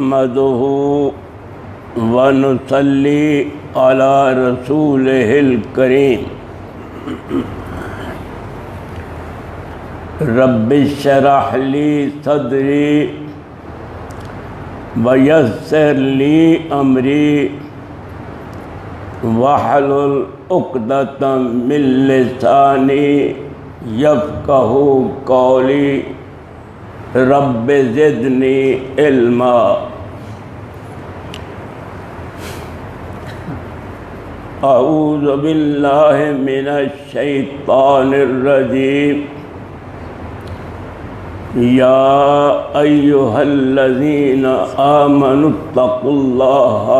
نحمده ونصلي على رسوله الكريم رب اشرح لي صدري ويسر لي أمري واحلل عقدة من لساني يفقهوا قولي رب زدني علما اعوذ باللہ من الشیطان الرجیم یا ایہا الذین آمنوا اتقوا اللہ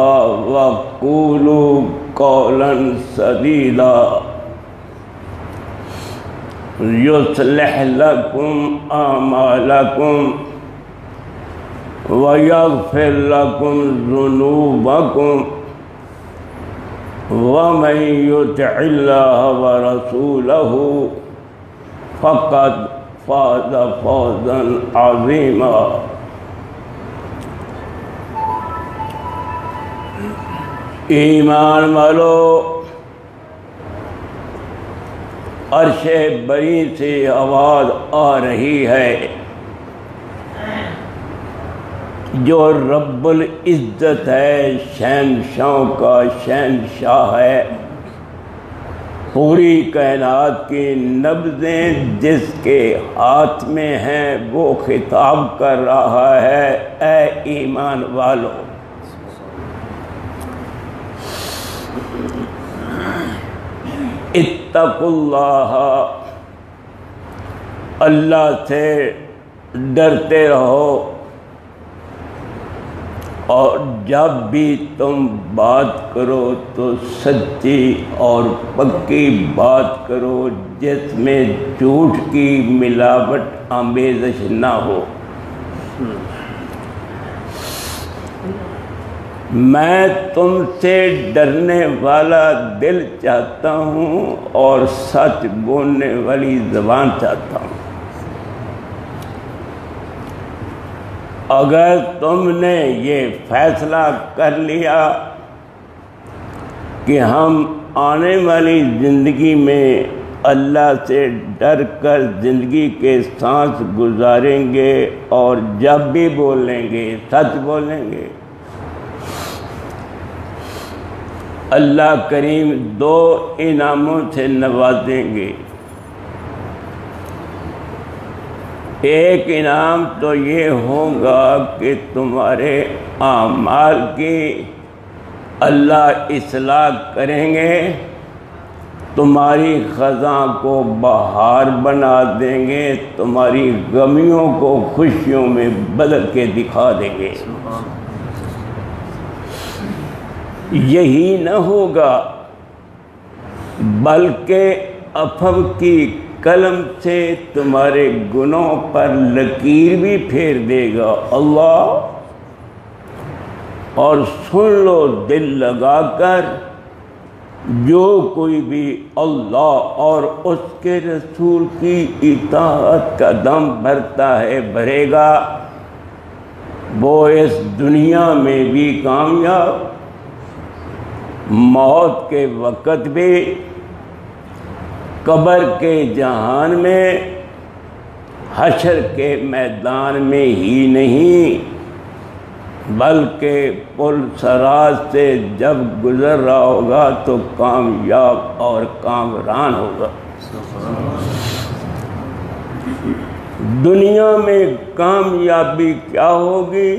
وقولوا قولا سدیدا یصلح لکم اعمالکم ویغفر لکم ذنوبکم ومن یطع اللہ ورسولہ فقد فاز فوزا عظیما۔ ایمان والو، عرش بری سے آواز آ رہی ہے جو رب العزت ہے، شہنشاہوں کا شہنشاہ ہے، پوری کائنات کی نبضیں جس کے ہاتھ میں ہیں وہ خطاب کر رہا ہے، اے ایمان والو، اتقوا اللہ، اللہ سے ڈرتے رہو، اور جب بھی تم بات کرو تو سچی اور پکی بات کرو جس میں جھوٹ کی ملاوٹ آمیزش نہ ہو۔ میں تم سے ڈرنے والا دل چاہتا ہوں اور سچ بولنے والی زبان چاہتا ہوں۔ اگر تم نے یہ فیصلہ کر لیا کہ ہم آنے والی زندگی میں اللہ سے ڈر کر زندگی کے سانس گزاریں گے اور جب بھی بولیں گے سچ بولیں گے، اللہ کریم دو انعاموں سے نوازیں گے۔ ایک انعام تو یہ ہوگا کہ تمہارے اعمال کی اللہ اصلاح کریں گے، تمہاری خزاں کو بہار بنا دیں گے، تمہاری غمیوں کو خوشیوں میں بدل کے دکھا دیں گے۔ یہی نہ ہوگا بلکہ عفو کی قلم سے تمہارے گناہوں پر لکیر بھی پھیر دے گا اللہ۔ اور سن لو دل لگا کر، جو کوئی بھی اللہ اور اس کے رسول کی اطاعت کا دم بھرتا ہے بھرے گا، وہ اس دنیا میں بھی کامیاب، موت کے وقت بھی، قبر کے جہان میں، حشر کے میدان میں ہی نہیں بلکہ پل صراط سے جب گزر رہا ہوگا تو کامیاب اور کامران ہوگا۔ دنیا میں کامیابی کیا ہوگی؟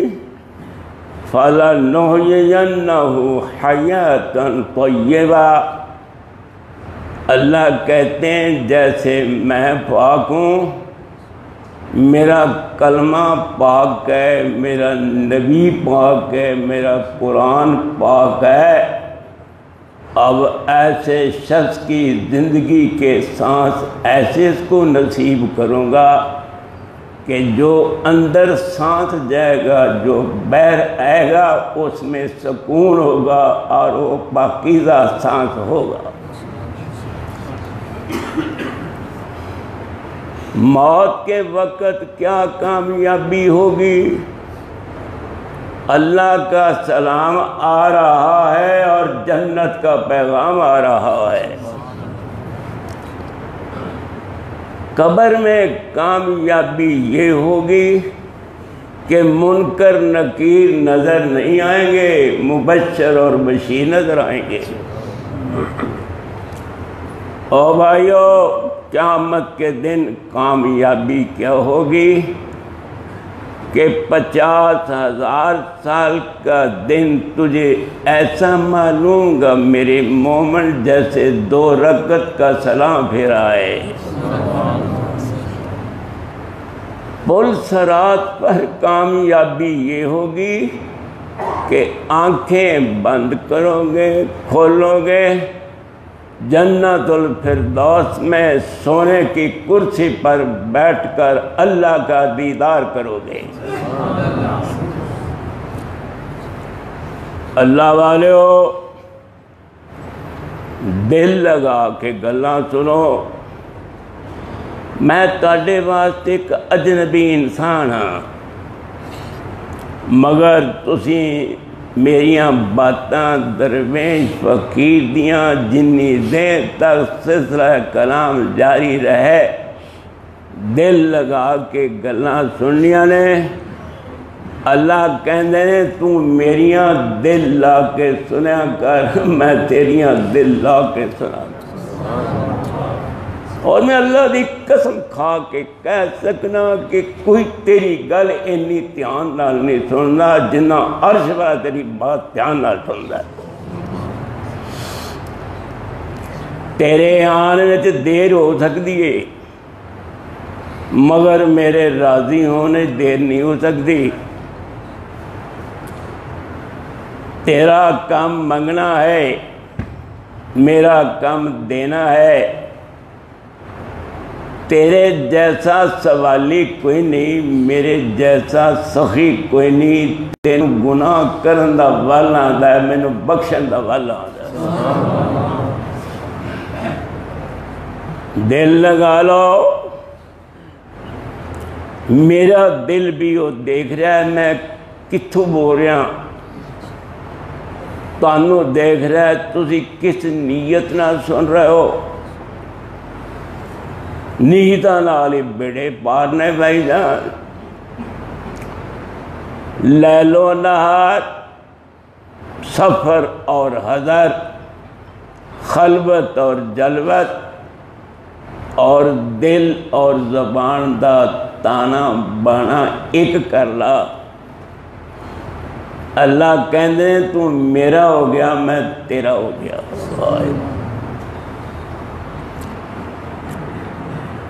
فَلَنُحْيِيَنَّهُ حَيَاةً طَيِّبَةً، اللہ کہتے ہیں جیسے میں پاک ہوں، میرا کلمہ پاک ہے، میرا نبی پاک ہے، میرا قرآن پاک ہے، اب ایسے شخص کی زندگی کے سانس ایسے اس کو نصیب کروں گا کہ جو اندر سانس جائے گا، جو باہر آئے گا اس میں سکون ہوگا اور وہ پاکیزہ سانس ہوگا۔ موت کے وقت کیا کامیابی ہوگی؟ اللہ کا سلام آ رہا ہے اور جنت کا پیغام آ رہا ہے۔ قبر میں کامیابی یہ ہوگی کہ منکر نکیر نظر نہیں آئیں گے، مبشر اور بشیر نظر آئیں گے۔ او بھائیو، قیامت کے دن کامیابی کیا ہوگی کہ 50,000 سال کا دن تجھے ایسا معلوم گا میرے مومن جیسے 2 رکعت کا سلام پھیرا ہے۔ پل صراط پر کامیابی یہ ہوگی کہ آنکھیں بند کرو گے، کھولو گے، جنت الفردوس میں سونے کی کرسی پر بیٹھ کر اللہ کا دیدار کرو گے۔ اللہ والو، دل لگا کے گلاں سنو، میں تاڑے واسطے ایک اجنبی انسان ہاں، مگر تسی میریاں باتاں درویش فقیر دیاں جنی دیر تک سلسلہ کلام جاری رہے دل لگا کے گلاں سنیاں نے۔ اللہ کہندے نے تو میریاں دل لا کے سنیا کر، میں تیریاں دل لا کے سنا کر۔ اور میں اللہ دی قسم کھا کے کہہ سکنا کہ کوئی تیری گل اینی دھیان نال نہیں سننا جنہ عرش والا تیری بات دھیان نال سندا ہے۔ تیرے آنے وچ دیر ہو سکتی ہے مگر میرے راضی ہونے دیر نہیں ہو سکتی۔ تیرا کام منگنا ہے، میرا کام دینا ہے۔ تیرے جیسا سوالی کوئی نہیں، میرے جیسا سخی کوئی نہیں۔ تینوں گناہ کرن دا والا آندا ہے، مینوں بخشن دا والا آندا ہے۔ دل لگا لو، میرا دل بھی وہ دیکھ رہا ہے میں کتھوں بول رہا، تانوں دیکھ رہا ہے تسی کس نیت نہ سن رہے ہو۔ نیتاں نال ہی بیڑے پار نے بھائی جان۔ لیل و نہار، سفر اور حضر، خلوت اور جلوت، اور دل اور زبان دا تانا بانا ایک کر لا۔ اللہ کہندے تو میرا ہو گیا، میں تیرا ہو گیا۔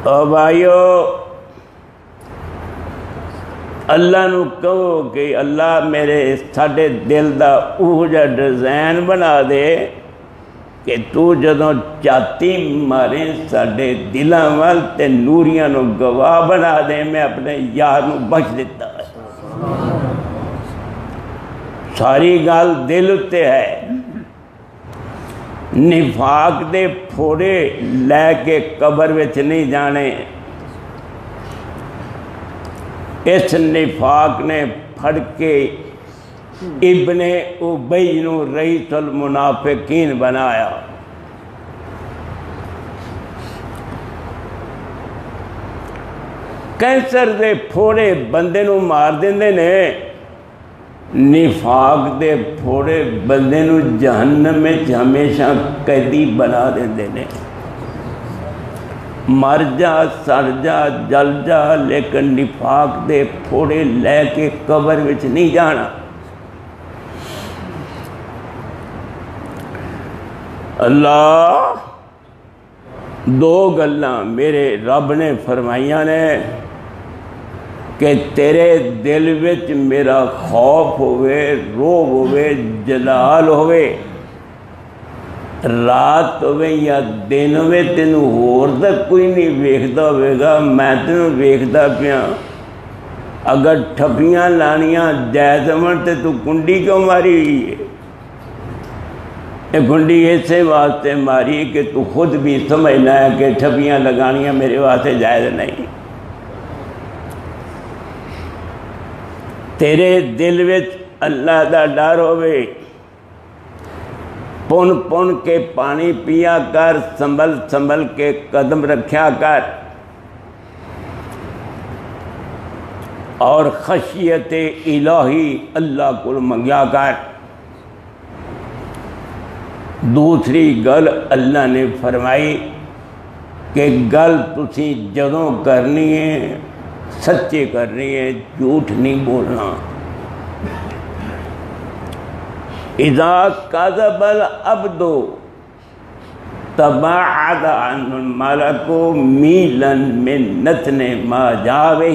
او بھائیو، اللہ نو کہو کہ اللہ میرے ساڈے دل دا اوہ جا ڈیزائن بنا دے کہ تو جدوں چاتی مارے ساڈے دلاں وال تے نوریاں نو گواہ بنا دے میں اپنے یار نو بخش دیتا ہے۔ ساری گل دل اتے ہے۔ نفاق دے پھوڑے لے کے قبر وچ نہیں جانے۔ اس نفاق نے پھڑ کے ابن ابی نو رئیس المنافقین بنایا۔ کینسر دے پھوڑے بندے نو مار دیندے نے، نفاق دے پھوڑے بندے نو جہنم میں ہمیشہ قیدی بنا دیندے نے۔ مر جا، سڑ جا، جل جا، لیکن نفاق دے پھوڑے لے کے قبر وچ نہیں جانا۔ اللہ دو گلاں میرے رب نے فرمائیاں نے کہ تیرے دل وچ میرا خوف ہوئے، روب ہوئے، جلال ہوئے، رات ہوئے یا دن ہوئے، تینوں ہور دا کوئی نہیں ویکھدا ہوئے گا، میں تینوں ویکھدا پیاں۔ اگر ٹھپیاں لانیاں جائز ہون تے تو کنڈی کیوں ماری ہوئی ہے؟ یہ کنڈی ایسے واسطے ماری کہ تو خود بھی سمجھنا ہے کہ ٹھپیاں لگانیاں میرے واسطے جائز نہیں۔ تیرے دل وچ اللہ دا ڈر ہوئے، پن پن کے پانی پیا کر، سنبھل سنبھل کے قدم رکھیا کر، اور خشیت الہی اللہ کو منگیا کر۔ دوسری گل اللہ نے فرمائی کہ گل تسی جدوں کرنی ہے سچے کرنی ہے، جھوٹ نہیں بولنا۔ اذا کذب العبد تباعد عنہ الملک میلا من نتن ما جاوہ۔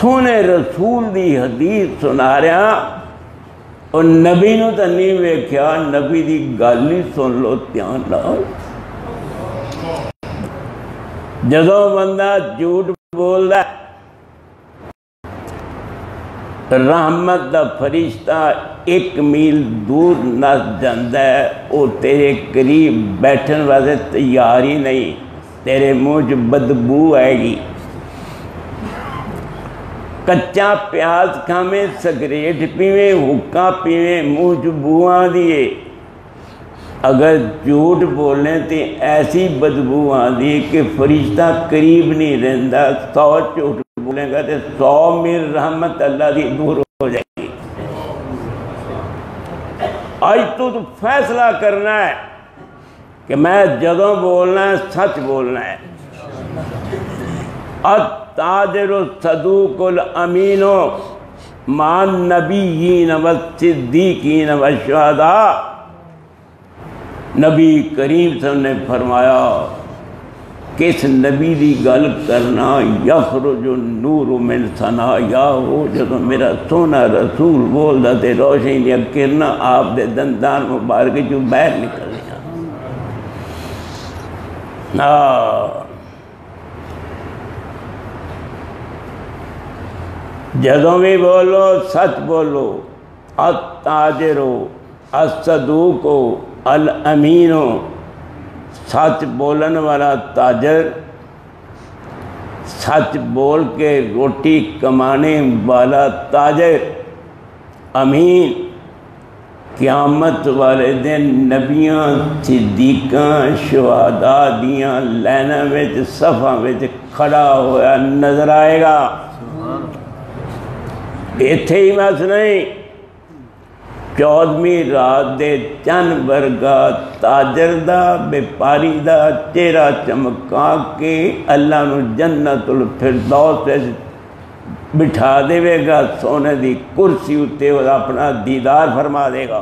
سونے رسول دی حدیث سنا رہا اور نبی نو تو نہیں ویکھیا، نبی دی گل ہی سن لو دھیان نال۔ جدوں بندہ جھوٹ بولدا رحمت دا فرشتہ 1 میل دور نس جاندا ہے، وہ تیرے قریب بیٹھن واسطے تیار ہی نہیں، تیرے منہ چ بدبو آئے گی۔ کچا پیاز کھاویں، سگریٹ پیویں، حکا پیویں، منہ چ بو آندی، اگر جھوٹ بولیں تو ایسی بدبو آندی کہ فرشتہ قریب نہیں رہندا۔ 100 جھوٹ بولیں گا تو 100 میل رحمت اللہ دی دور ہو جائے گی۔ آج تو فیصلہ کرنا ہے کہ میں جدوں بولنا ہے سچ بولنا ہے۔ التاجر الصدوق الامین مع النبیین والصدیقین والشہداء۔ نبی کریم صلی اللہ علیہ وسلم نے فرمایا کس نبی دی گل کرنا یخرج النور من ثنایاہ، جدوں میرا سونا رسول بولدا تے روشنی دیا کرنا آپ دے دندان مبارک جو باہر نکلیا۔ جدوں بھی بولو سچ بولو۔ التاجر الصدوق الامین، سچ بولن والا تاجر، سچ بول کے روٹی کمانے والا تاجر، امین، قیامت والے دن نبیاں صدیقاں شہداء دیاں لائناں وچ صفاں وچ کھڑا ہوا نظر آئے گا۔ ایتھے ہی بس نہیں، 14ویں رات دے چند ورگا تاجر دا بیپاری دا چہرہ چمکا کے اللہ نو جنت الفردوس بٹھا دے گا، سونے دی کرسی اتے وہ اپنا دیدار فرما دے گا۔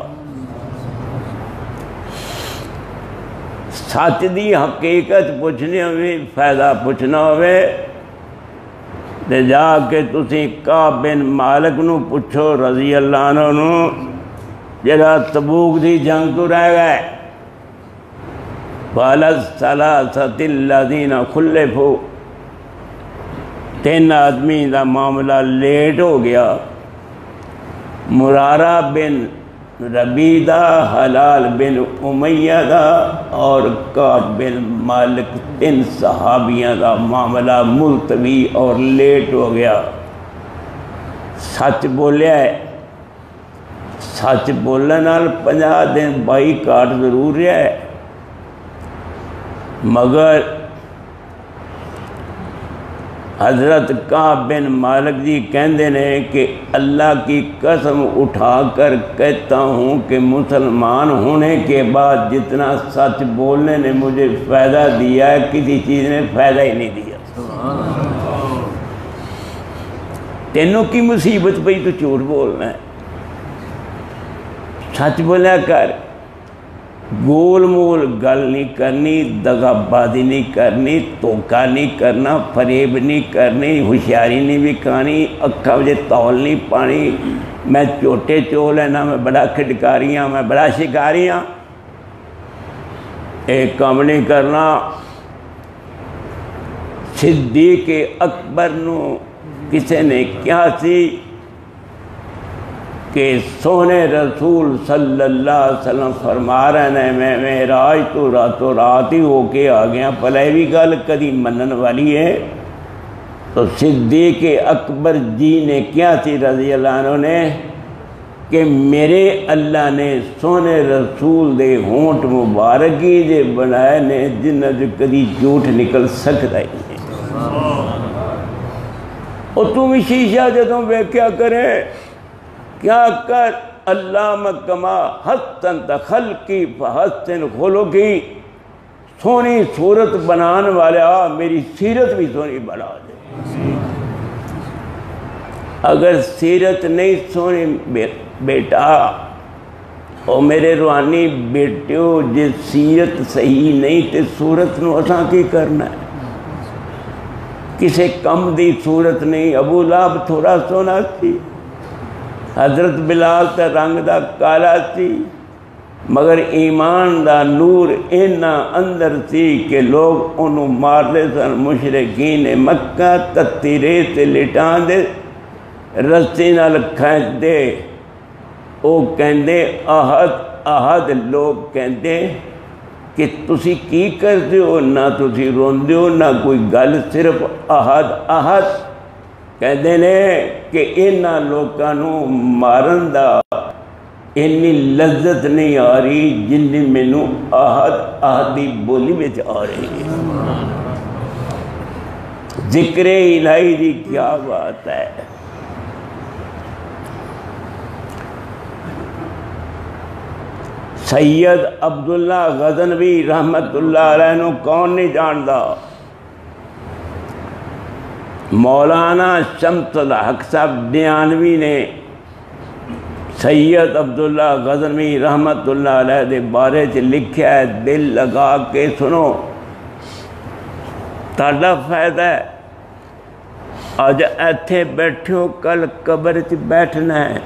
سچ دی حقیقت پوچھنی ہوئے، فائدہ پوچھنا ہوئے تے جا کے تسی کعب بن مالک نو پوچھو رضی اللہ عنہ نو، جڑا تبوک دی جنگ تو رہ گئے۔ وَالثَّلَاثَةِ الَّذِينَ خُلِّفُوا، 3 آدمی دا معاملہ لیٹ ہو گیا، مرارہ بن ربیدہ، حلال بن امیہ دا اور کعب بن مالک، 3 صحابیاں دا معاملہ ملتوی اور لیٹ ہو گیا۔ سچ بولیا ہے، سچ بولنے نال 50 دن بائی کاٹ ضرور رہا ہے، مگر حضرت کعب بن مالک جی کہندے نے کہ اللہ کی قسم اٹھا کر کہتا ہوں کہ مسلمان ہونے کے بعد جتنا سچ بولنے نے مجھے فائدہ دیا ہے کسی چیز نے فائدہ ہی نہیں دیا۔ تینوں کی مصیبت پہ تو جھوٹ بولنا ہے، سچ بولیا کر، گول مول گل نہیں کرنی، دغا بازی نہیں کرنی، دھوکا نہیں کرنا، فریب نہیں کرنی، ہوشیاری نہیں وکھانی، اکھاں وچ تول نہیں پانی، میں چوٹے چول ہے نا میں بڑا کھڈکاری ہاں، میں بڑا شکاری ہاں، ایک کام نہیں کرنا۔ صدیق اکبر نو کسی نے کیا سی کہ سونے رسول صلی اللہ علیہ وسلم فرما رہے ہیں میں معراج تو راتوں رات ہی ہو کے آ گیا، پہلے بھی گل کدی منن والی ہے؟ تو صدیق اکبر جی نے کیا تھی رضی اللہ عنہ نے کہ میرے اللہ نے سونے رسول دے ہونٹ مبارکی دے بنائے نے جنہ جو کدی جھوٹ نکل سکتا ہی نہیں۔ اور تم شیشہ جدوں ویکھیا کرے کیا کر اللہ کما حسن خلقی فحسن خلقی، سونی صورت بنان والے میری سیرت بھی سونی بنا دے۔ اگر سیرت نہیں سونی بیٹا او میرے روحانی بیٹیو جے سیرت صحیح نہیں تے صورت نو اساں کی کرنا ہے؟ کسے کم دی صورت نہیں۔ ابو لہب تھوڑا سونا سی، حضرت بلال تے رنگ دا کالا سی، مگر ایمان دا نور اینا اندر سی کہ لوگ انہوں مارتے سن مشرکین مکہ، تتیرے تے لٹان دے رسی نال کھینچ دے۔ او کہندے احد احد، لوگ کہندے کہ تسی کی کر دیو، نہ تسی رون دیو نہ کوئی گل، صرف احد احد کہندے نے کہ اینا لوکانو مارن دا اینی لذت نہیں آ رہی جنی مینوں احد احدی بولی میں آ رہی ہے۔ ذکر الہی دی کیا بات ہے۔ سید عبداللہ غزنوی رحمت اللہ علیہ نو کون نہیں جاندا؟ مولانا شمس الحق صاحب دیانوی نے سید عبداللہ غزنوی رحمت اللہ علیہ دے بارے چ لکھیا ہے، دل لگا کے سنو، تاڈا فائدہ ہے۔ آج ایتھے بیٹھو، کل قبر چ بیٹھنا ہے۔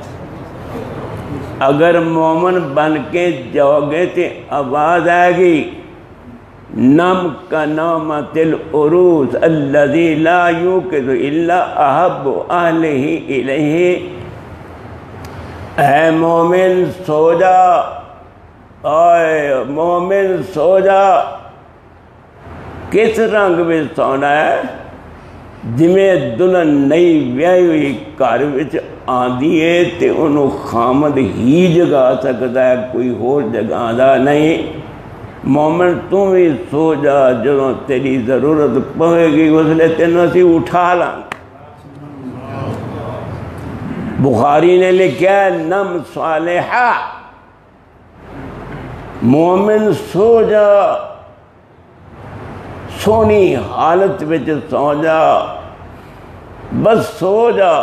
اگر مومن بن کے جاؤ گے تو آواز آئے گی، نم کا نومۃ العروس الذی لا یوقظ الا احب اہلہ الیہ۔ اے مومن سو جا، اے مومن سو جا۔ کس رنگ میں سونا ہے؟ جویں دلہن نئی ویاہی ہوئی گھر وچ آندی ہے تے انہوں خامد ہی جگا سکتا ہے، کوئی اور جگہ دا نہیں۔ مومن تم بھی سو جا، جدوں تیری ضرورت پوے گی اس لئے تینوں اسی اٹھا لاں۔ بخاری نے لکھا ہے نم صالحہ، مومن سو جا، سونی حالت وچ سو جا، بس سو جا۔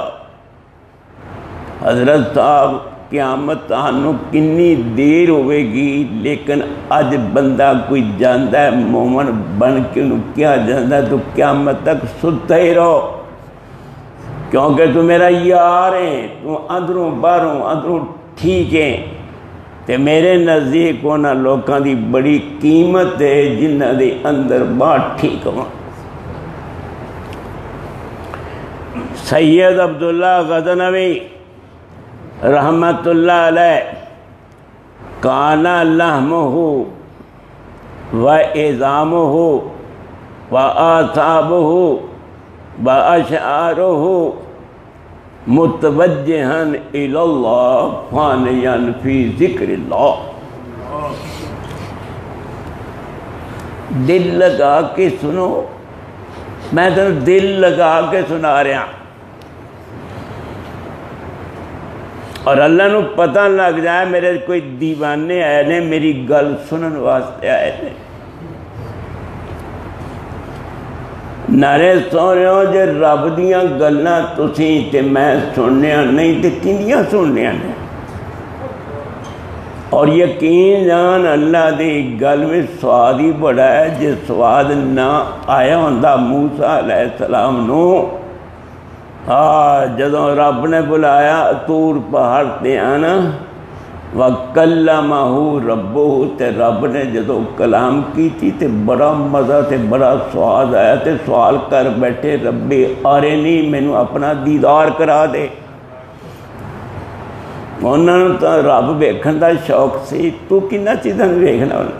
حضرت صاحب قیامت آنو کنی دیر ہوئے گی، لیکن اج بندہ کوئی جاندہ ہے مومن بن کے انہوں کیا جاندہ ہے، تو قیامت تک ستا ہی رہو، کیونکہ تو میرا یار ہیں، تو اندروں باہروں اندروں ٹھیک ہیں۔ تے میرے نزدیک ہونا لوکاں دی بڑی قیمت ہے جنہ دے اندر باہر ٹھیک ہوں۔ سید عبداللہ غزنوی رحمت اللہ علیہ کانا لحمہ و عظامہ و آثابہ و اشعارہ متوجہن الاللہ فانیاً فی ذکر اللہ۔ دل لگا کے سنو، میں تو دل لگا کے سنا رہا ہوں، اور اللہ نو پتہ لگ جائے میرے کوئی دیوانے آئے نے میری گل سنن واسطے آئے نے۔ نعرے سونیوں جے رب دیاں گلاں تسیں تے میں سننیاں نہیں تے کندیاں سننیاں نے۔ اور یقین جان اللہ دی گل میں سواد ہی بڑا ہے، جے سواد نہ آیا ہوندہ موسیٰ علیہ السلام نو، جدوں رب نے بلایا طور پہاڑ تے آنا، وَكَلَّمَهُ رَبُّهُ، تے رب نے جدوں کلام کی تھی تے بڑا مزہ تے بڑا سواد آیا تے سوال کر بیٹھے، ربی آرینی مینوں اپنا دیدار کرا دے۔ انہوں نے تو رب ویکھن دا شوق سی، تو کنہ چیزاں ویکھنا ہونا۔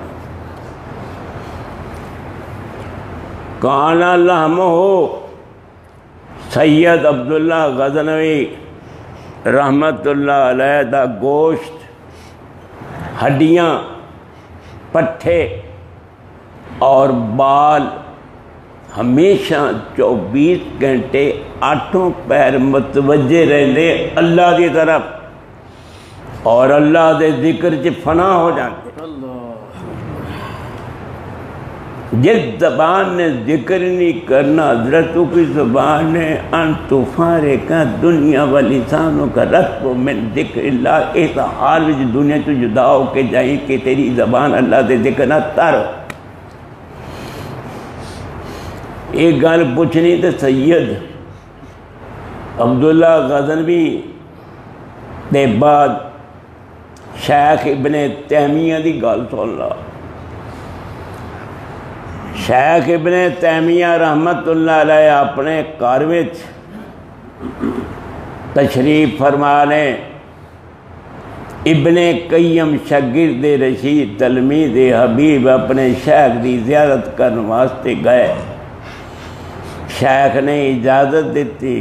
کانا لحمہ سید عبداللہ غزنوی رحمت اللہ علیہ دا گوشت، ہڈیاں، پٹھے اور بال ہمیشہ 24 گھنٹے 8 پیر متوجہ رہندے اللہ کی طرف، اور اللہ دے ذکر چ فنا ہو جاتے۔ جس زبان نے ذکر نہیں کرنا، حضرتوں کی زبان نے ان تفارقہ دنیا و لسانوں کا رتب من ذکر اللہ، اس حال میں دنیا تو جدا ہو کے جائیں کہ تیری زبان اللہ دے ذکر نہ تر۔ ایک گل پوچھنی تو سید عبداللہ غزنوی دے بعد شیخ ابن تیمیہ دی گل سن لا۔ شیخ ابن تیمیہ رحمت اللہ علیہ اپنے گھر وچ تشریف فرما نے، ابن قیم شاگرد رشید تلمید حبیب اپنے شیخ دی زیارت کرنے واسطے گئے۔ شیخ نے اجازت دیتی،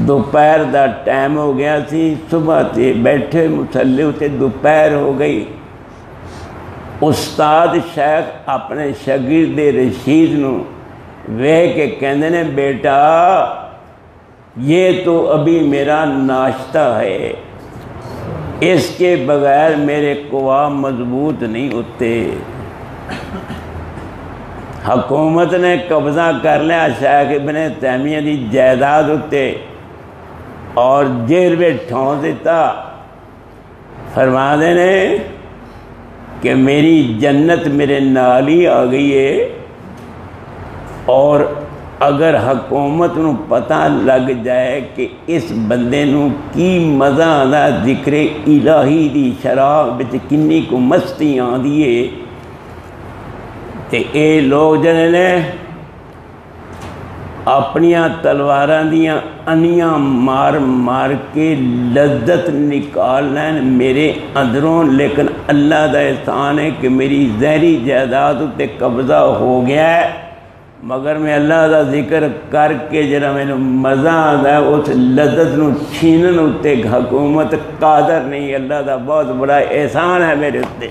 دوپہر دا ٹائم ہو گیا سی، صبح تے بیٹھے مصلی تے دوپہر ہو گئی۔ استاد شیخ اپنے شاگرد رشید نو ویکھ کے کہندے نے، بیٹا یہ تو ابھی میرا ناشتہ ہے، اس کے بغیر میرے قوام مضبوط نہیں ہوتے۔ حکومت نے قبضہ کر لیا شیخ ابن تیمیہ دی جائیداد ہوتے اور جیل میں ٹھونس دیتا۔ فرما دینے کہ میری جنت میرے نال ہی آ گئی ہے، اور اگر حکومت نو پتہ لگ جائے کہ اس بندے نو کی مزہ آندا ذکر الہی دی شراب وچ کنی کو مستی آندی ہے، تے اے لوگ جنے نے اپنیاں تلواراں دیاں انیاں مار مار کے لذت نکال لین میرے اندروں، لیکن اللہ دا احسان ہے کہ میری زہری جائیداد تے قبضہ ہو گیا ہے، مگر میں اللہ دا ذکر کر کے جڑا مینوں مزہ آندا ہے اس لذت نو چھینن اتے حکومت قادر نہیں۔ اللہ دا بہت بڑا احسان ہے میرے اتے۔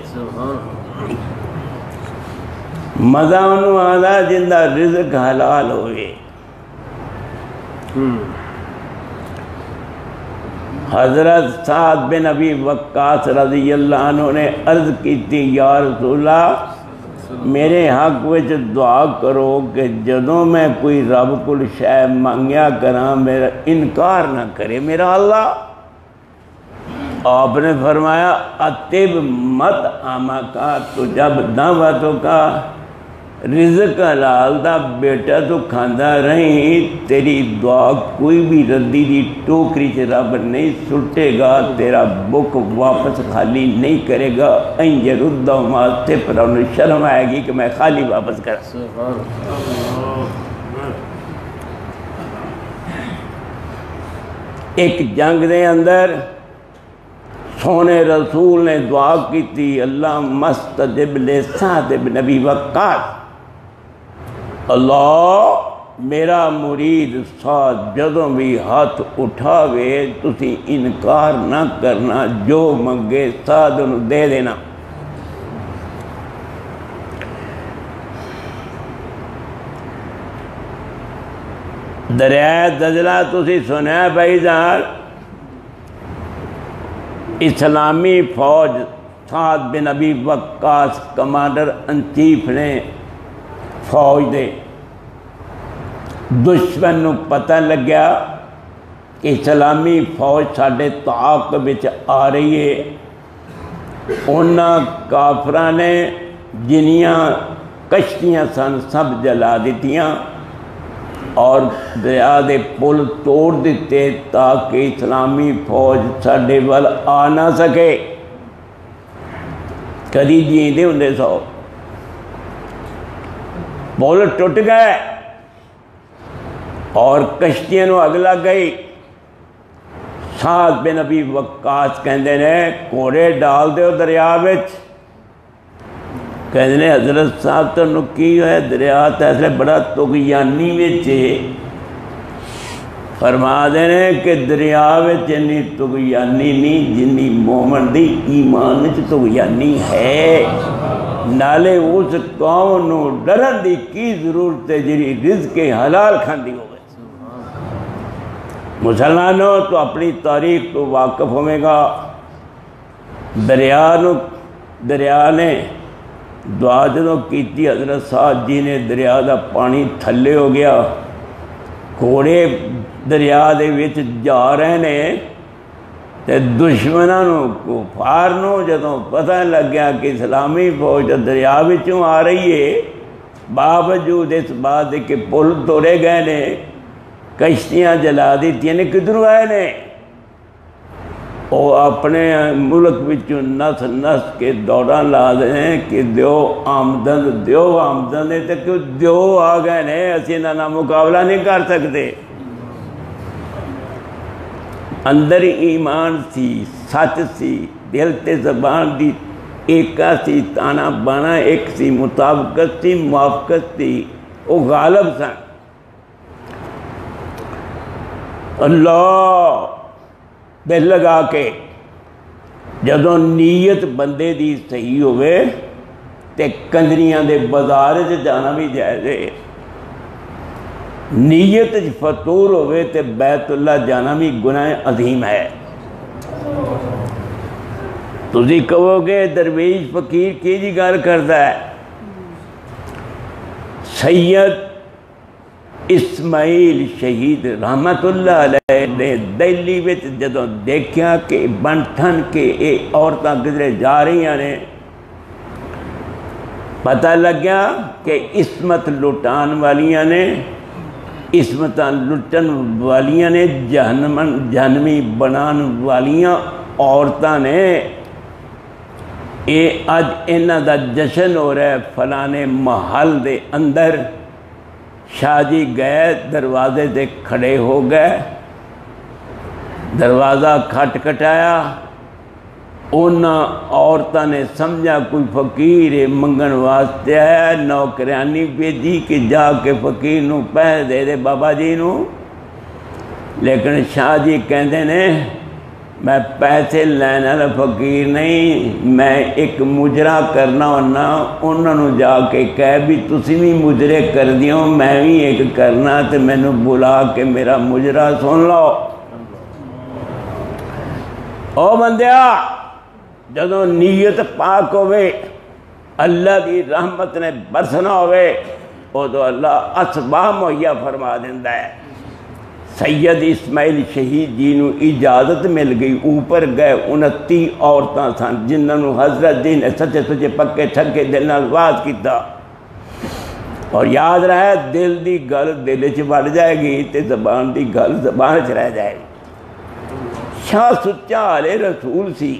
مزہ انہوں آندا جندہ رزق حلال ہوئے۔ حضرت سعد بن ابی وقاص رضی اللہ عنہ نے عرض کی تھی، یا رسول اللہ میرے حق وچ دعا کرو کہ جدوں میں کوئی رب کل شے مانگیا کراں میرا انکار نہ کرے میرا اللہ۔ آپ نے فرمایا، اطب مت آما کا، تو جب دعوتوں کا رزق حلال دا بیٹا تو کھاندہ رہیں، تیری دعا کوئی بھی ردی دی ٹوکری سے رب نہیں سٹے گا، تیرا بک واپس خالی نہیں کرے گا۔ این یردہما صفرا، انہیں شرم آئے گی کہ میں خالی واپس کرا۔ ایک جنگ دے اندر سونے رسول نے دعا کی تھی، اللہ مستجب لسعد بن ابی وقاص، اللہ میرا مرید سعد جدوں بھی ہاتھ اٹھاوے تسی انکار نہ کرنا، جو منگے سعد انہوں دے دینا۔ دریائے دجلہ تسی سنیا بھائی جان، اسلامی فوج سعد بن ابی وقاص کمانڈر ان چیف نے فوج دے دشمن نو پتہ لگیا کہ اسلامی فوج ساڈے تعاقب وچ آ رہی ہے۔ انہاں کافراں نے جنیاں کشتیاں سن سب جلا دیتیاں اور دریا دے پل توڑ دیتے تاکہ اسلامی فوج ساڈے ول آ نہ سکے۔ کدی جیندے ہوندے سو، پل ٹوٹ گئے اور کشتیاں نو اگ لگ گئی۔ سعد بن ابی وقاص کہندے نے گھوڑے ڈال دیو دریا وچ۔ کہندے نے حضرت صاحب تانوں کی ہے، دریا تے ایسے بڑا طغیانی وچ ہے، فرما دینے کہ دریا وچ انی طغیانی نہیں جنی مومن دی ایمان وچ طغیانی ہے۔ نالے اس قوم نو ڈرن دی کی ضرورت ہے جی رزق حلال کھاندی ہوئے۔ مسلمانوں تو اپنی تاریخ تو واقف ہوئے گا، دریا نے دعا جدوں کیتی حضرت صاحب جی نے دریا دا پانی تھلے ہو گیا، گھوڑے دریا دے وچ جا رہے نے تے دشمنوں کفار نو جدوں پتہ لگ گیا کہ اسلامی فوج دریا وچوں آ رہی ہے، باوجود اس بات کہ پل توڑے گئے نے، کشتیاں جلا دیتی نے، کدھروں آئے نے؟ وہ اپنے ملک وچوں نس نس کے دوڑا لا دیں کہ دیو آمدن دے تے کیوں دیو آ گئے نے، اسی نہ مقابلہ نہیں کر سکتے۔ اندر ایمان سی، سچ سی، دل تے زبان دی ایکا سی، تانا بانا ایک سی، مطابقت سی، موافقت سی، وہ غالب سن۔ اللہ دل لگا کے جدوں نیت بندے دی صحیح ہوئے تے کنجریاں دے بازار جانا بھی جائز ہے، نیت فطور ہوئے تے بیت اللہ جانا بھی گناہ عظیم ہے۔ تسی کہو گے درویش فقیر کی جی گل کرتا ہے؟ سید اسماعیل شہید رحمت اللہ علیہ نے دہلی وچ جدوں دیکھیا کہ بن ٹھن کے اے عورتاں کدھرے جا رہی ہیں، پتہ لگ گیا کہ عصمت لٹان والیاں نے، عصمتاں لٹن والیاں نے، جہنمی بنان والیاں عورتاں نے۔ اے اج انہاں دا جشن ہو رہا ہے فلانے محل دے اندر۔ شاہ جی گئے دروازے دے کھڑے ہو گئے، دروازہ کھٹکھٹایا، انہاں عورتاں نے سمجھا کوئی فقیر منگن واسطے آیا، نوکرانی بھیجی کہ جا کے فقیر نو پیسے دے دے بابا جی نو۔ لیکن شاہ جی کہندے نے میں پیسے لینے والا فقیر نہیں، میں ایک مجرا کرنا ہونا، انہوں نے جا کے کہہ بھی تسی بھی مجرے کر دیو، میں بھی ایک کرنا تے میں نے بلا کے میرا مجرا سن لو۔ او بندیا جدوں نیت پاک ہوئے، اللہ دی رحمت نے برسنا ہوئے، او تو اللہ اسباب مہیا فرما دیندہ ہے۔ سید اسماعیل شہید جی نو اجازت مل گئی، اوپر گئے 29 عورتاں سن جنہوں حضرت جی نے سچے سچے پکے ٹھکے دل نال واز کیتا۔ اور یاد رہے دل دی گل دل چ بڑھ جائے گی تے زبان دی گل زبان چ رہ جائے گی۔ شاہ سچا علیہ رسول سی،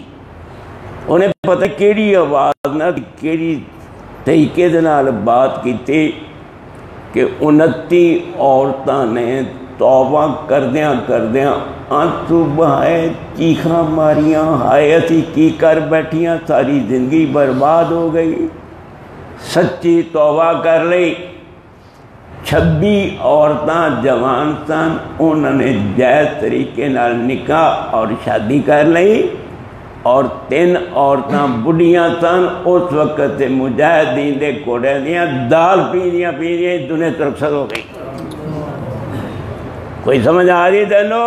انہیں پتہ کیڑی آواز نہ کیڑی طریقے دے نال بات کیتی کہ 29 عورتاں نے توبہ کردیاں آنسو بہائے، چیخاں ماریاں، ہائے اسی کی کر بیٹھیاں، ساری زندگی برباد ہو گئی، سچی توبہ کر لئی۔ 26 عورتاں جوان سن، انہوں نے جائز طریقے نال نکاح اور شادی کر لئی، اور 3 عورتاں بڑھیاں سن، اس وقت مجاہدین دے کوڑے دیاں دال پیندیاں دنیا ترکسر ہو گئی۔ کوئی سمجھ آ رہی تینو؟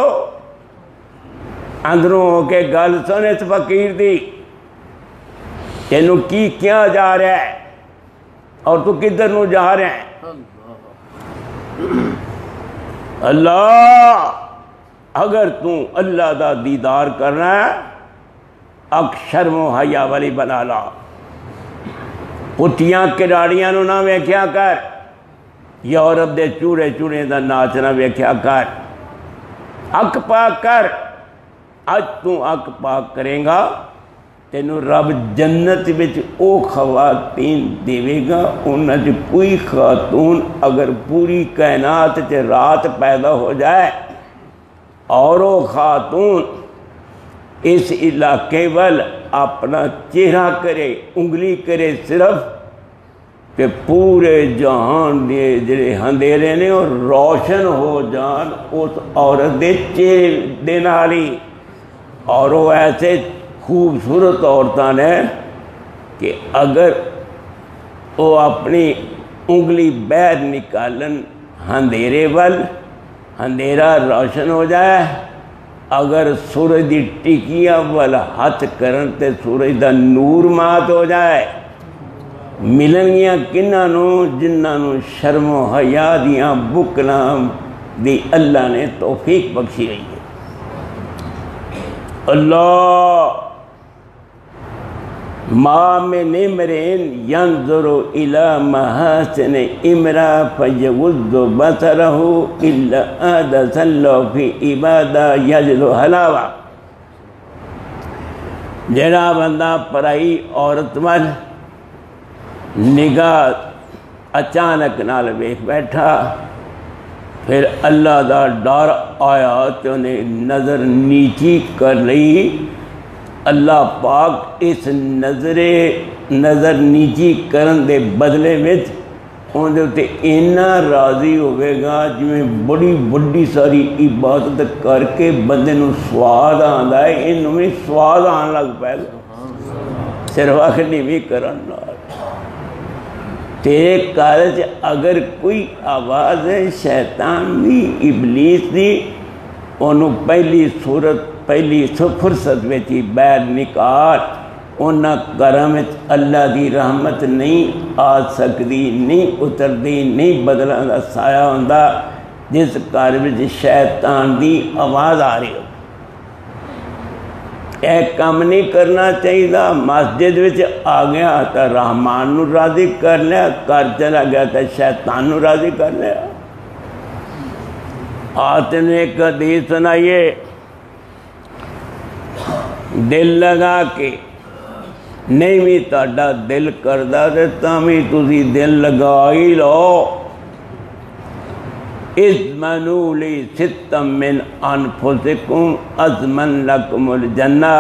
اندروں ہو کے گل سن اس فقیر دی، تینوں کی کیا جا رہا ہے اور تو کدھر نو جا رہا ہے؟ اللہ اگر تو اللہ دا دیدار کرنا ہے اک شرم و حیا والی بنا لا، پٹیاں کراڑیاں نو نہ ویکھیا کر، یورپ دے چوڑے چوڑے دا ناچنا ویکھیا کر، اک پاک کر۔ اج تو اک پاک کریں گا تینوں رب جنت وچ او خواتین دیوے گا، انہاں چ کوئی خاتون اگر پوری کائنات چ رات پیدا ہو جائے اور وہ خاتون اس علاقے وال اپنا چہرہ کرے، انگلی کرے صرف، کہ پورے جہان دے جڑے اندھیرے نے اور روشن ہو جان اس عورت دے چہرے دے نال ہی۔ اور وہ ایسے خوبصورت عورتاں نے کہ اگر وہ اپنی انگلی باہر نکالن اندھیرے وال، اندھیرا روشن ہو جائے، اگر سورج دی ٹکیاں وال ہاتھ کرن تے سورج دا نور مات ہو جائے۔ ملن گیاں کنہاں نو؟ جنہاں نو شرم و حیا دیاں بکلاں دی اللہ نے توفیق بخشی ہوئی ہے۔ اللہ ما من امرئ ينظر الى محاسن امرأة فيغض بصره الا حدث له في عبادة يجد حلاوة۔ جڑا بندہ پرائی عورت وال نگاہ اچانک نال ویکھ بیٹھا، پھر اللہ دا ڈر آیا تو انہیں نظر نیچی کر لئی، اللہ پاک اس نظر نیچی کرن دے بدلے وچ ان دے اتے اینا راضی ہوئے گا جویں بڑی بڑی ساری عبادت کر کے بندے نو سواد آندا ہے، انہوں میں سواد آن لگ پائے گا صرف آخری بھی کرن نال۔ تیرے کارج اگر کوئی آواز ہے شیطان دی ابلیس دی، انہوں پہلی فرصت میں باہر نکال، انہاں کرم اللہ دی رحمت نہیں آ سکتی، نہیں اتردی، نہیں بدلان دا سایہ ہوندا جس گھر وچ شیطان دی آواز آ رہی ہو۔ ایک کام نہیں کرنا چاہیے، مسجد وچ آ گیا تو رحمان نو راضی کر لیا، گھر چلا گیا تو شیطان نو راضی کر لیا۔ آتے نے ایک حدیث سنائیے، دل لگا کے نہیں بھی تہاڈا دل کردا تے تاں بھی تسی دل لگا ہی لو۔ اضمنوا لی ستا من انفسکم اضمن لکم الجنہ۔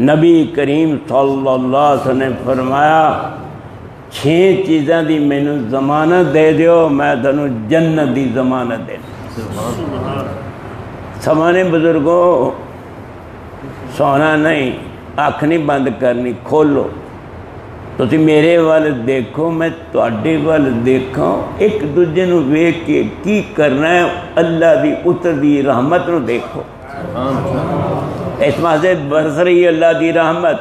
نبی کریم صلی اللہ علیہ وسلم نے فرمایا 6 چیزاں دی مینوں ضمانت دے دیو، میں تانوں جنت دی ضمانت دے دوں۔ سمانے بزرگوں، سونا نہیں، آنکھ نہیں بند کرنی، کھولو تسی میرے وال دیکھو، میں تواڈے وال دیکھاں، ایک دوجے نو ویکھ کے کی کرنا ہے، اللہ دی اتردی رحمت نو دیکھو۔ اس واسطے برس رہی ہے اللہ دی رحمت،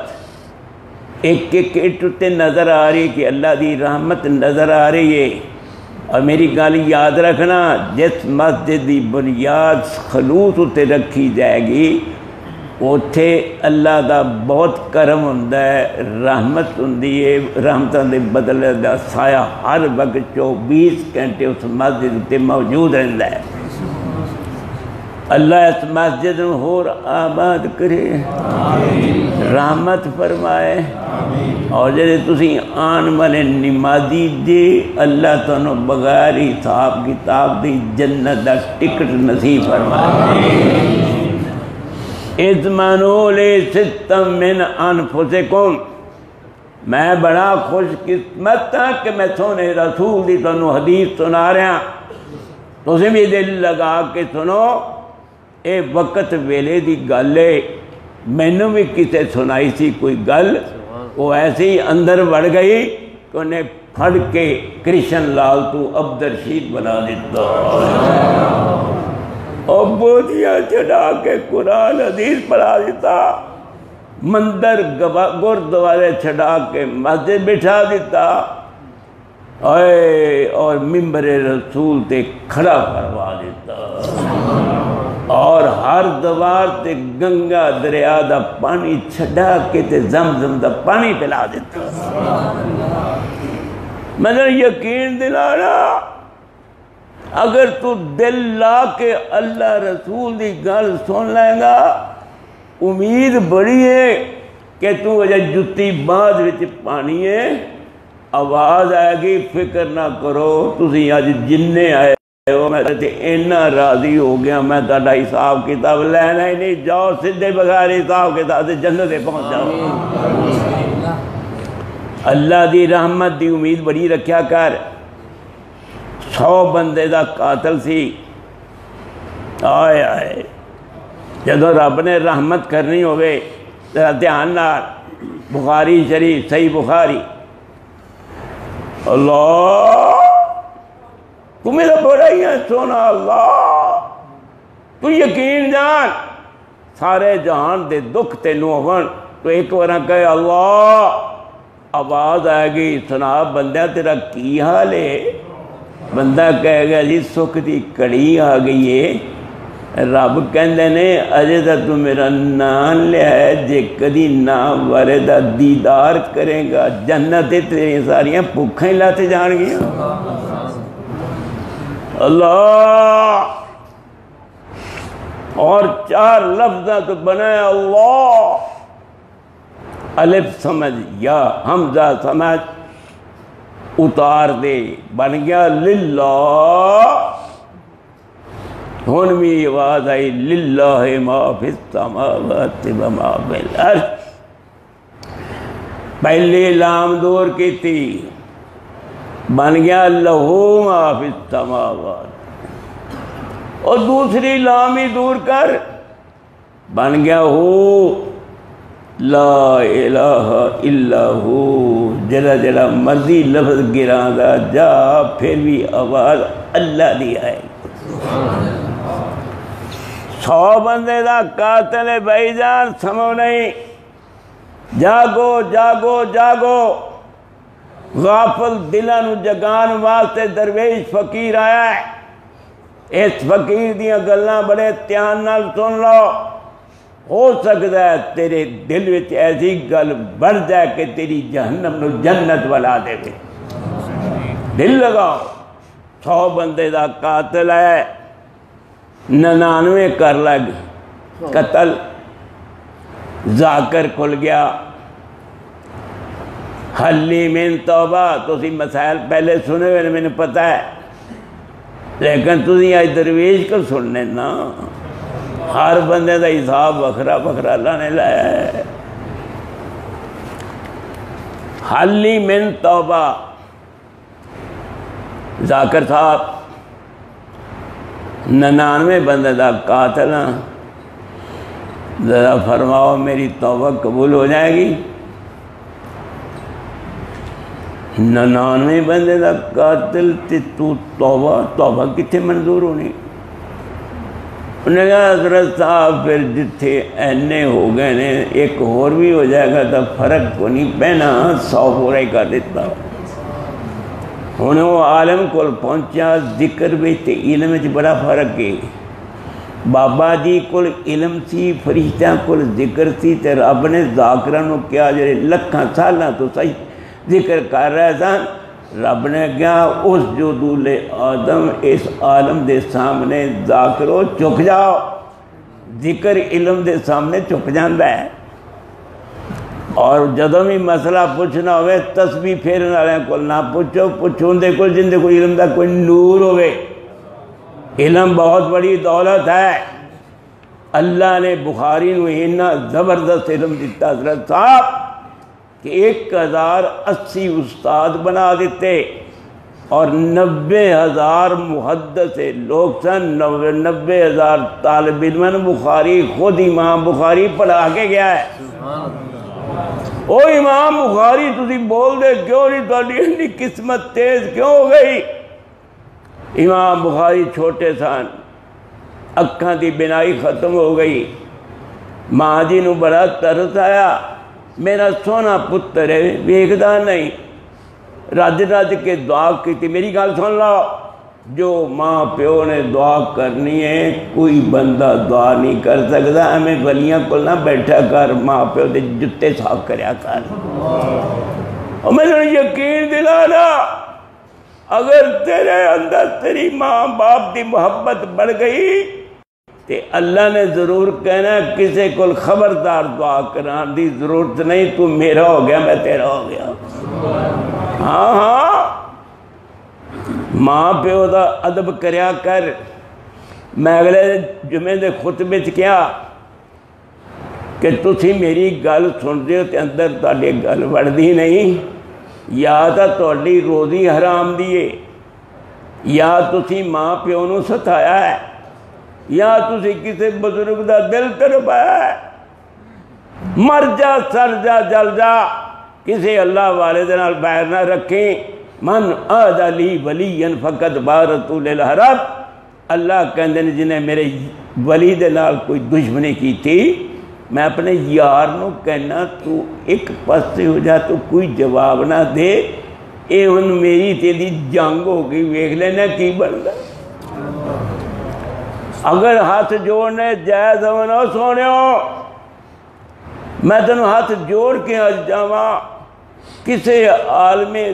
ایک ایک اٹھتے نظر آ رہی کہ اللہ دی رحمت نظر آ رہی ہے۔ اور میری گل یاد رکھنا، جس مسجد دی بنیاد خلوص اتے رکھی جائے گی اوتھے اللہ دا بہت کرم ہوندا ہے، رحمت ہوندی ہے، رحمتاں دے بدلے دا سایہ ہر وقت 24 گھنٹے اس مسجد تے موجود رہندا ہے۔ اللہ اس مسجد میں اور آباد کرے، رحمت فرمائے، اور جڑے تسی آن والے نمازی جے اللہ تانوں بغیر حساب کتاب دی جنت دا ٹکٹ نصیب فرمائے۔ اضمنوا لی ستا من انفسکم، میں بڑا خوش قسمت ہاں کہ میں سونے رسول دی تانوں حدیث سنا رہا، تسی بھی دل لگا کے سنو۔ اے وقت ویلے دی گل ہے، مینوں بھی کسے سنائی سی کوئی گل، وہ ایسے ہی اندر بڑھ گئی کہ انہیں پھڑ کے کرشن لال تو عبدالرشید بنا دیتا، اور بودیاں چڑھا کے قرآن حدیث پڑھا دیتا، مندر گردوارے چڑھا کے مسجد بٹھا دیتا، اور ممبر رسول تے کھڑا کروا دیتا، اور ہر دوار تے گنگا دریا دا پانی چھڑا کے تے زمزم دا پانی پلا دیتا۔ مگر یقین دلانا، اگر تو دل لا کے اللہ رسول دی گل سن لیں گا، امید بڑی ہے کہ تو اجے جتی بعد وچ پانی ہے، آواز آئے گی، فکر نہ کرو، تسی آج جننے آئے ہو، میں تے اینا راضی ہو گیا، میں تہاڈا حساب کتاب لینا ہی نہیں، جاؤ سدھے بغیر حساب کتاب سے جنت پہنچ جاؤ۔ اللہ دی رحمت دی امید بڑی رکھیا کر 100 بندے دا قاتل سی آئے آئے جدو رب نے رحمت کرنی ہوئے دھیان نال بخاری شریف صحیح بخاری اللہ تو میرا بڑا ہی ہے سونا اللہ تو یقین جان سارے جہان دے دکھ تینوں ہون تو ایک بار کہے اللہ آواز آئے گی سنا بندہ تیرا کی حال ہے بندہ کہے گا جی سکھ دی کڑی آ گئی ہے رب کہندے نے اجے تا تو میرا نام لیا ہے جے کدی نام وارے دا دیدار کرے گا جنت تیری ساریاں بھوکھیں لاتے جان گیا اللہ اور 4 لفظہ تو بنائے اللہ الف سمجھ یا حمزہ سمجھ اتار دے بن گیا للہ ہون بھی آواز آئی للہ ما فی السماوات و ما فی الارض پہلی لام دور کی تھی بن گیا لہو ما فی السماوات اور دوسری لام ہی دور کر بن گیا ہو لا الہ الا ہو جلا جلا مرضی لفظ گران دا جا پھر بھی آواز اللہ دی آئے 100 بندے دا قاتل بھائی جان سمو نہیں جاگو جاگو جاگو غافل دلانو جگان واسطے درویش فقیر آیا ہے اس فقیر دیاں گلاں بڑے دھیان نال سن لو ہو سکتا ہے تیرے دل وچ ایسی گل بڑھ جائے کہ تیری جہنم نو جنت والا دے گے دل لگاؤ 100 بندے دا قاتل ہے 99 کر لگ قتل ذاکر کھل گیا حلی من توبہ تسی مسائل پہلے سنے ہوئے میں نے پتہ ہے لیکن تسی آج درویش کو سننے نا ہر بندے دا حساب وکھرا وکھرا اللہ نے لایا ہے حلی من توبہ ذاکر صاحب 99 بندے دا قاتل ذرا فرماؤ میری توبہ قبول ہو جائے گی 99 بندے دا قاتل تے تو توبہ کتنے منظور ہونی انہوں نے کہا حضرت صاحب پھر جتھے اینے ہو گئے نے ایک اور بھی ہو جائے گا تو فرق کو نہیں پہنا 100 پورا ہی کر دیتا انہوں عالم کو پہنچا ذکر بھی تے علم میں بڑا فرق ہے بابا جی کو علم سی فرشتہ کو ذکر سی تے رب نے ذاکرانوں کیا جڑے لکھاں سالاں تو صحیح ذکر کر رہے سن رب نے کیا اس جدول آدم اس عالم دے سامنے ذاکرو چک جاؤ ذکر علم دے سامنے چک جاندہ ہے اور جدوں بھی مسئلہ پوچھنا ہوئے تسبیح پھیرن والے کو نہ پوچھو پوچھون دے کو جن دے کوئی علم دا کوئی نور ہوئے علم بہت بڑی دولت ہے اللہ نے بخاری نو اتنا زبردست علم دیتا حضرت صاحب کہ 1080 استاد بنا دیتے اور 90,000 محدث لوگ سن 90,000 طالب علم بخاری خود امام بخاری پڑھا کے گیا ہے او امام بخاری تسی بول دے کیوں نہیں تھوڑی اتنی قسمت تیز کیوں ہو گئی امام بخاری چھوٹے سن اکھاں دی بینائی ختم ہو گئی ماں جی نو بڑا ترس آیا میرا سونا پتر ہے ویکھدا نہیں رج رج کے دعا کی تھی میری گل سن لو جو ماں پیو نے دعا کرنی ہے کوئی بندہ دعا نہیں کر سکتا ہمیں ولیاں کو نہ بیٹھا کر ماں پیو دے جتے صاف کریا کر اور میں نے یقین دلانا اگر تیرے اندر تیری ماں باپ دی محبت بڑھ گئی تے اللہ نے ضرور کہنا کسے کو خبردار دعا کران دی ضرورت نہیں تو میرا ہو گیا میں تیرا ہو گیا ہاں ہاں ماں پیو دا ادب کریا کر میں اگلے جمعے دے خطبے چ کیا کہ تسی میری گل سن دے تے اندر تہاڈے گل وڑدی نہیں یا ਤਾਂ ਤੁਹਾਡੀ ਰੋਜ਼ੀ ਹਰਾਮ ਦੀ ਏ, ਜਾਂ ਤੁਸੀਂ ਮਾਂ ਪਿਓ ਨੂੰ ਸਤਾਇਆ ਹੈ, ਜਾਂ ਤੁਸੀਂ ਕਿਸੇ ਬਜ਼ੁਰਗ ਦਾ ਦਿਲ ਤੜਪਾਇਆ ਹੈ। ਮਰ ਜਾ, ਸਰ ਜਾ, ਜਲ ਜਾ, ਕਿਸੇ ਅੱਲਾਹ ਵਾਲੇ ਦੇ ਨਾਲ ਬੈਰ ਨਾ ਰੱਖੀ। ਮਨ ਆਦਾ ਲੀ ਵਲੀਨ ਫਕਤ ਬਾਰਤੂ ਲਿਲ ਹਰਬ। ਅੱਲਾਹ ਕਹਿੰਦੇ ਨੇ ਜਿਹਨੇ ਮੇਰੇ ਵਲੀ ਦੇ ਨਾਲ ਕੋਈ ਦੁਸ਼ਮਣੀ ਕੀਤੀ, ਮੈਂ ਆਪਣੇ ਯਾਰ ਨੂੰ ਕਹਿਣਾ ਤੂੰ ਇੱਕ ਪਾਸੇ ਹੋ ਜਾ, ਤੂੰ ਕੋਈ ਜਵਾਬ ਨਾ ਦੇ, ਇਹ ਹੁਣ ਮੇਰੀ ਤੇਰੀ ਜੰਗ ਹੋ ਗਈ, ਵੇਖ ਲੈਣਾ ਕੀ ਬਣਦਾ। ਅਗਰ ਹੱਥ ਜੋੜਨੇ ਜਾਇਜ਼ ਹੋਣ ਸੋਹਣਿਓ, ਮੈਂ ਤੈਨੂੰ ਹੱਥ ਜੋੜ ਕੇ ਅੱਜ ਜਾਵਾਂ, ਕਿਸੇ ਆਲਮੇ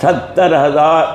70,000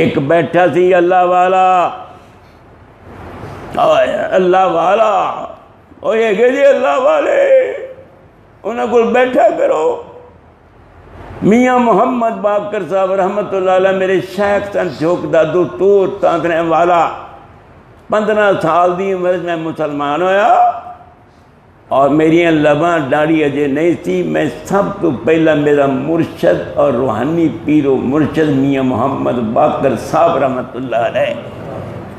ایک بیٹھا سی اللہ والا، اللہ والا وہ یہ کہ جی اللہ والے انہوں کو بیٹھا کرو۔ میاں محمد باقر صاحب رحمت اللہ علیہ میرے شیخ سن چوک دادو تور تاندنے والا، 15 سال دی عمر میں مسلمان ہویا اور میری لباں داڑھی اجے نہیں تھی۔ میں سب تو پہلا میرا مرشد اور روحانی پیر و مرشد میاں محمد باقر صاحب رحمت اللہ علیہ،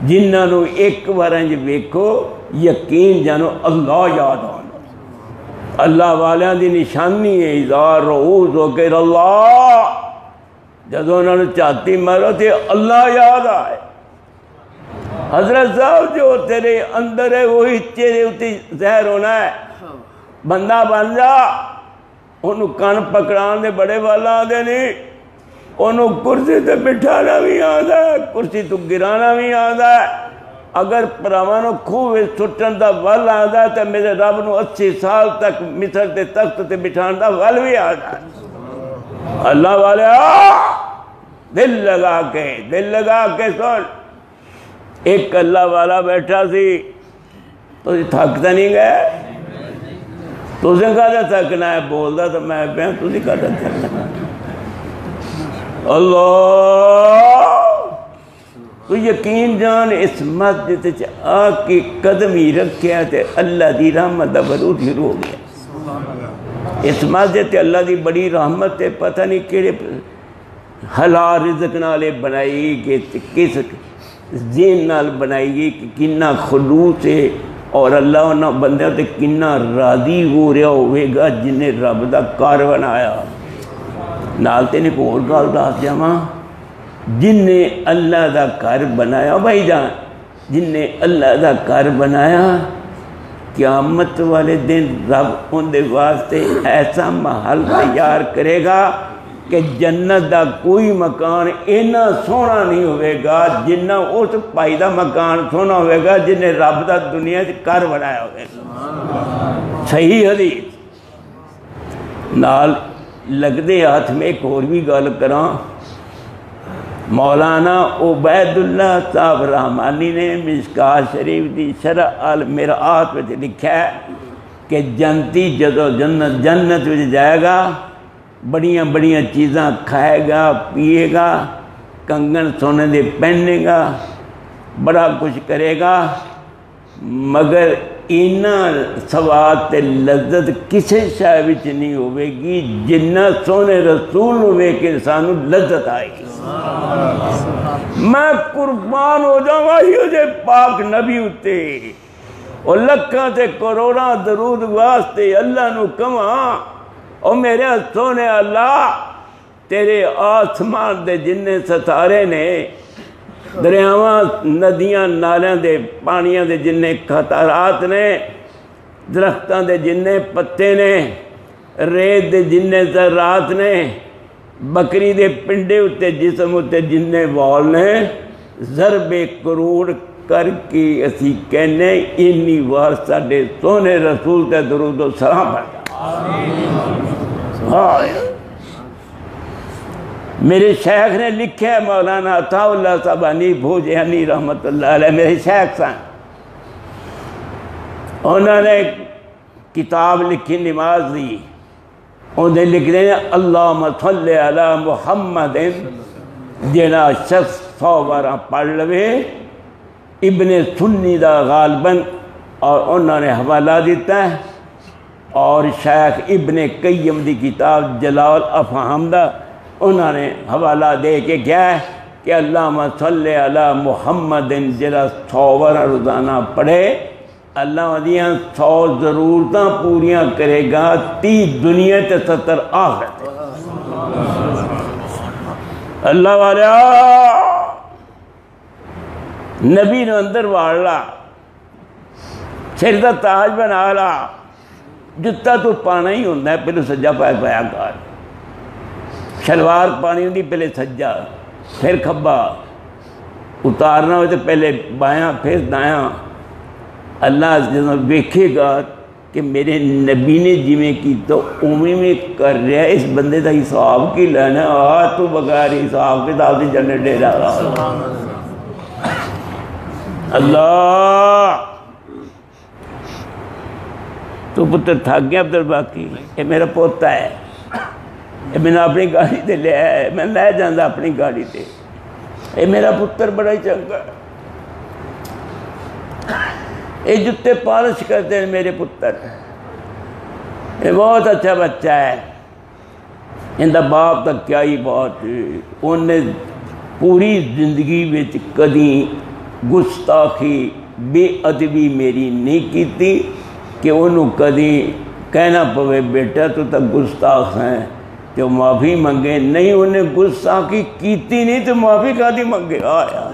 جنہاں نو ایک بارنج ویکھو یقین جانو اللہ یاد آنا۔ اللہ والیاں دی نشانی ہے اذا رؤوا ذکر اللہ، جدو انہوں نے چاہتی مارو تے اللہ یاد آئے۔ حضرت صاحب جو تیرے اندر ہے وہی چہرے اتی زہر ہونا ہے، بندہ بن جا۔ انہوں کان پکڑان دے بڑے والا آدھے نہیں، انہوں کرسی تے بٹھانا بھی آدھا ہے، کرسی تو گرانا بھی آدھا ہے۔ اگر پراوانو خوہ سٹن دا ول آدھا ہے تو میرے رب نو 80 سال تک مصر تے تخت تے بٹھان دا ول بھی آدھا ہے۔ اللہ والے دل لگا کے سن۔ ایک اللہ والا بیٹھا سی، تو تھکتا نہیں گئے؟ تو اسے کہا تھا تھکنا ہے، بول دا تو میں بیان تو نہیں کہا تھا تھکنا۔ اللہ تو یقین جان اس مسجد آ کے قدم ہی رکھیا تے اللہ دی رحمت دا برود شروع ہو گیا۔ اس مسجد تے اللہ دی بڑی رحمت تے پتہ نہیں کیڑے حلال رزق نالے بنائی کہ کس ذہن نال بنائی گئی کہ کنہ خلوص ہے، اور اللہ انہاں بندیاں تے کنہ راضی ہو رہا ہوئے گا جنہیں رب دا کار بنایا۔ نال تے نے اور گل دس جاواں، جن نے اللہ دا گھر بنایا بھائی جان، جن نے اللہ دا گھر بنایا، قیامت والے دن رب ان دے واسطے ایسا محل تیار کرے گا کہ جنت دا کوئی مکان اینا سونا نہیں ہوئے گا جنہ اس پائی دا مکان سونا ہوئے گا جنہیں رب دا دنیا سے گھر بنایا ہوئے گا۔ صحیح حدیث نال لگ دے ہاتھ میں ایک اور بھی گل کراں۔ مولانا عبید اللہ صاحب رحمانی نے مشکات شریف دی شرح المرآت میں لکھا ہے کہ جنتی جدو جنت میں جائے گا، بڑیاں بڑیاں چیزاں کھائے گا، پیے گا، کنگن سونے دے پہنے گا، بڑا کچھ کرے گا، مگر اینا سواد تے لذت کسے شاہ وچ نہیں ہوئے گی جنہ سونے رسول ہوئے کہ سانو لذت آئے گی۔ میں قربان ہو جاؤں آئیو جے پاک نبی ہوتے اور لکھاں تے کروڑاں درود واسطے اللہ نو کماں، اور میرے سونے اللہ تیرے آسمان دے جننے ستارے نے، دریاواں ندیاں نالیاں دے پانیاں دے جننے خطرات نے، درختاں دے جننے پتے نے، ریت دے جننے ذرات نے، بکری دے پنڈے ہوتے جسم ہوتے جننے وال نے، ضرب کروڑ کر کے اسی کہنے انی وار ساڑھے سونے رسول تے درود و سلام پڑھتا۔ میرے شیخ نے لکھا ہے، مولانا عطا اللہ صاحبانی بھوجانی رحمت اللہ علیہ میرے شیخ سن، انہوں نے کتاب لکھی نماز دی، انہیں لکھ دیں اللہم صلی علی محمد، جنہا شخص 100 بارہ پڑھ لوے ابن سنی دا غالباً، اور انہوں نے حوالہ دیتا ہے، اور شیخ ابن قیم دی کتاب جلال افہام دا انہوں نے حوالہ دے کے کیا ہے کہ اللہم صلی علی محمد جنہا 100 بارہ روزانہ پڑھے اللہ دیاں 100 ضرورتاں پوریاں کرے گا، 30 دنیا تے 70 آخرت۔ اللہ والے نبی نے اندر واڑلا، سر دا تاج بنا لا، جتا تو پانا ہی ہوندہ ہے پہلے سجا پایا کار، شلوار پانی ہوندی پہلے سجا پھر کھبا، اتارنا ہوئے تو پہلے بایاں پھر دایاں۔ اللہ جب دیکھے گا کہ میرے نبی نے جویں کیتا اوویں میں کر رہا ہے، اس بندے دا حساب کی لینا؟ تو بغیر حساب کتاب دی جنت ڈیرا اللہ۔ تو پتر تھک گیا عبد الباقی، یہ میرا پوتا ہے، یہ میں نے اپنی گاڑی تے لے آیا، میں لے جانا اپنی گاڑی تے، یہ میرا پتر بڑا ہی چنگا ہے، یہ جتے پالش کرتے ہیں میرے پتر، یہ بہت اچھا بچہ ہے، ان دا باپ تک کیا ہی بات ہے، انہیں پوری زندگی وچ کدی گستاخی بے ادبی میری نہیں کیتی کہ انہوں کدی کہنا پوے بیٹا تو تک گستاخ ہیں تو معافی منگے، نہیں انہیں گستاخی کیتی نہیں تو معافی کادی منگے؟ آیا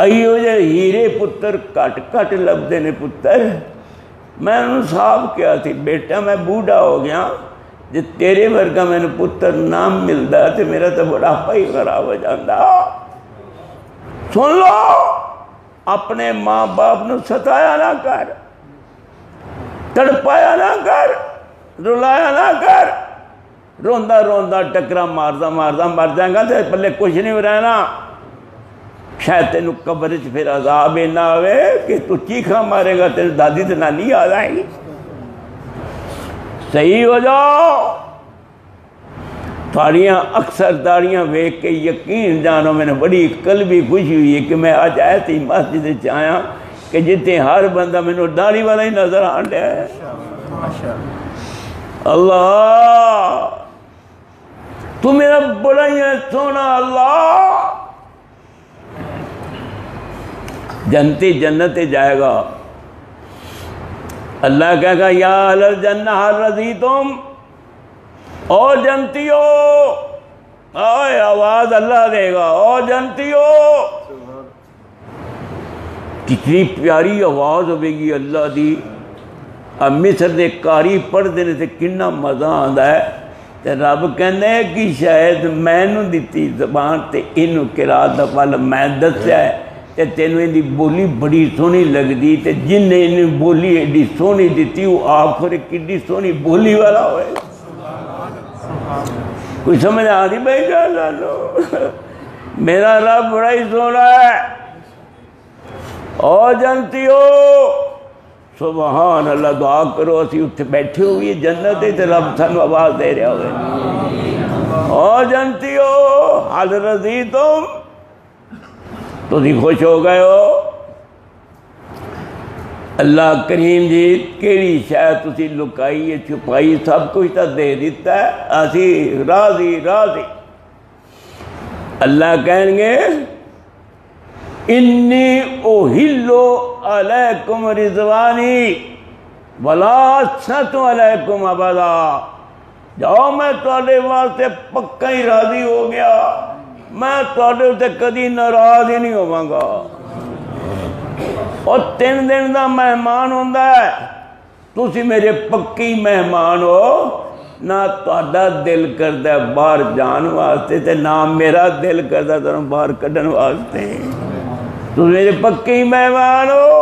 ایو جے ہیرے پتر کٹ کٹ لبدے نے پتر۔ میں انہوں صاحب کیا تھی بیٹا میں بوڑھا ہو گیا، جے تیرے ورگا میں نے پتر نام ملدا تو میرا تو بڑھاپا ہی خراب ہو جاندہ۔ سن لو، اپنے ماں باپ نے ستایا نہ کر، تڑپایا نہ کر، رلایا نہ کر، روندہ روندہ ٹکرا ماردہ ماردہ مر جائیں گا تو پلے کچھ نہیں رہنا، شاید تینوں قبر چ پھر عذاب نہ ہوئے کہ تو چیخا مارے گا تیرے دادی تے نانی آ جائیں گی۔ صحیح ہو جاؤ، تھاڑیاں اکثر داڑیاں ویک کے یقین جانو میں نے بڑی قلبی خوشی ہوئی ہے کہ میں آج آیا تھی مسجد سے آیا کہ جتنے ہر بندہ میں نے داڑھی والا ہی نظر آن لیا ہے۔ اللہ تو میرا بڑا ہی ہے سونا، اللہ جنتی جنت جائے گا، اللہ کہے گا یا اہل الجنہ حل رضیتم، او جنتیو، آئے آواز اللہ دے گا، او جنتیو، کتنی پیاری آواز ہوئے گی اللہ دی۔ اب مصر دے قاری پڑھ دینے سے کننا مزہ آندا ہے، تے رب کہنے ہے کہ شاید میں نو دیتی زبان تے انو قرات دا پل میں دسیا ہے تے تینو ان دی بولی بڑی سونی لگ دی، تے جن نے انہیں بولی ایڈی سونی دیتی وہ آپ پھر کڈی سونی بولی والا ہوئے۔ کوئی سمجھ آ رہی بھائی جانا لو، میرا رب بڑا ہی سونا ہے۔ او جنتیو سبحان اللہ، دعا کرو اسی اتھے بیٹھے ہوئی جنت ہے تے رب سانو آواز دے رہے ہوئے، او جنتیو حل رضیتم، تو تھی خوش ہو گئے ہو؟ اللہ کریم جی کیڑی شاید تسی لکائی چھپائی سب کچھ تا دے دیتا ہے، اسی راضی راضی۔ اللہ کہیں گے انی اوہلو علیکم رضوانی ولا ست علیکم ابدا، جاؤ میں تواڈے واسطے پکا ہی راضی ہو گیا، میں تواڈے تے کدی ناراض ہی نہیں ہوواں گا۔ اور 3 دن دا مہمان ہوندا ہے، تسی میرے پکی مہمان ہو، نہ تہاڈا دل کردا ہے باہر جان واسطے تے نہ میرا دل کردا تانوں باہر کڈن واسطے، تم میرے پکی مہمان ہو۔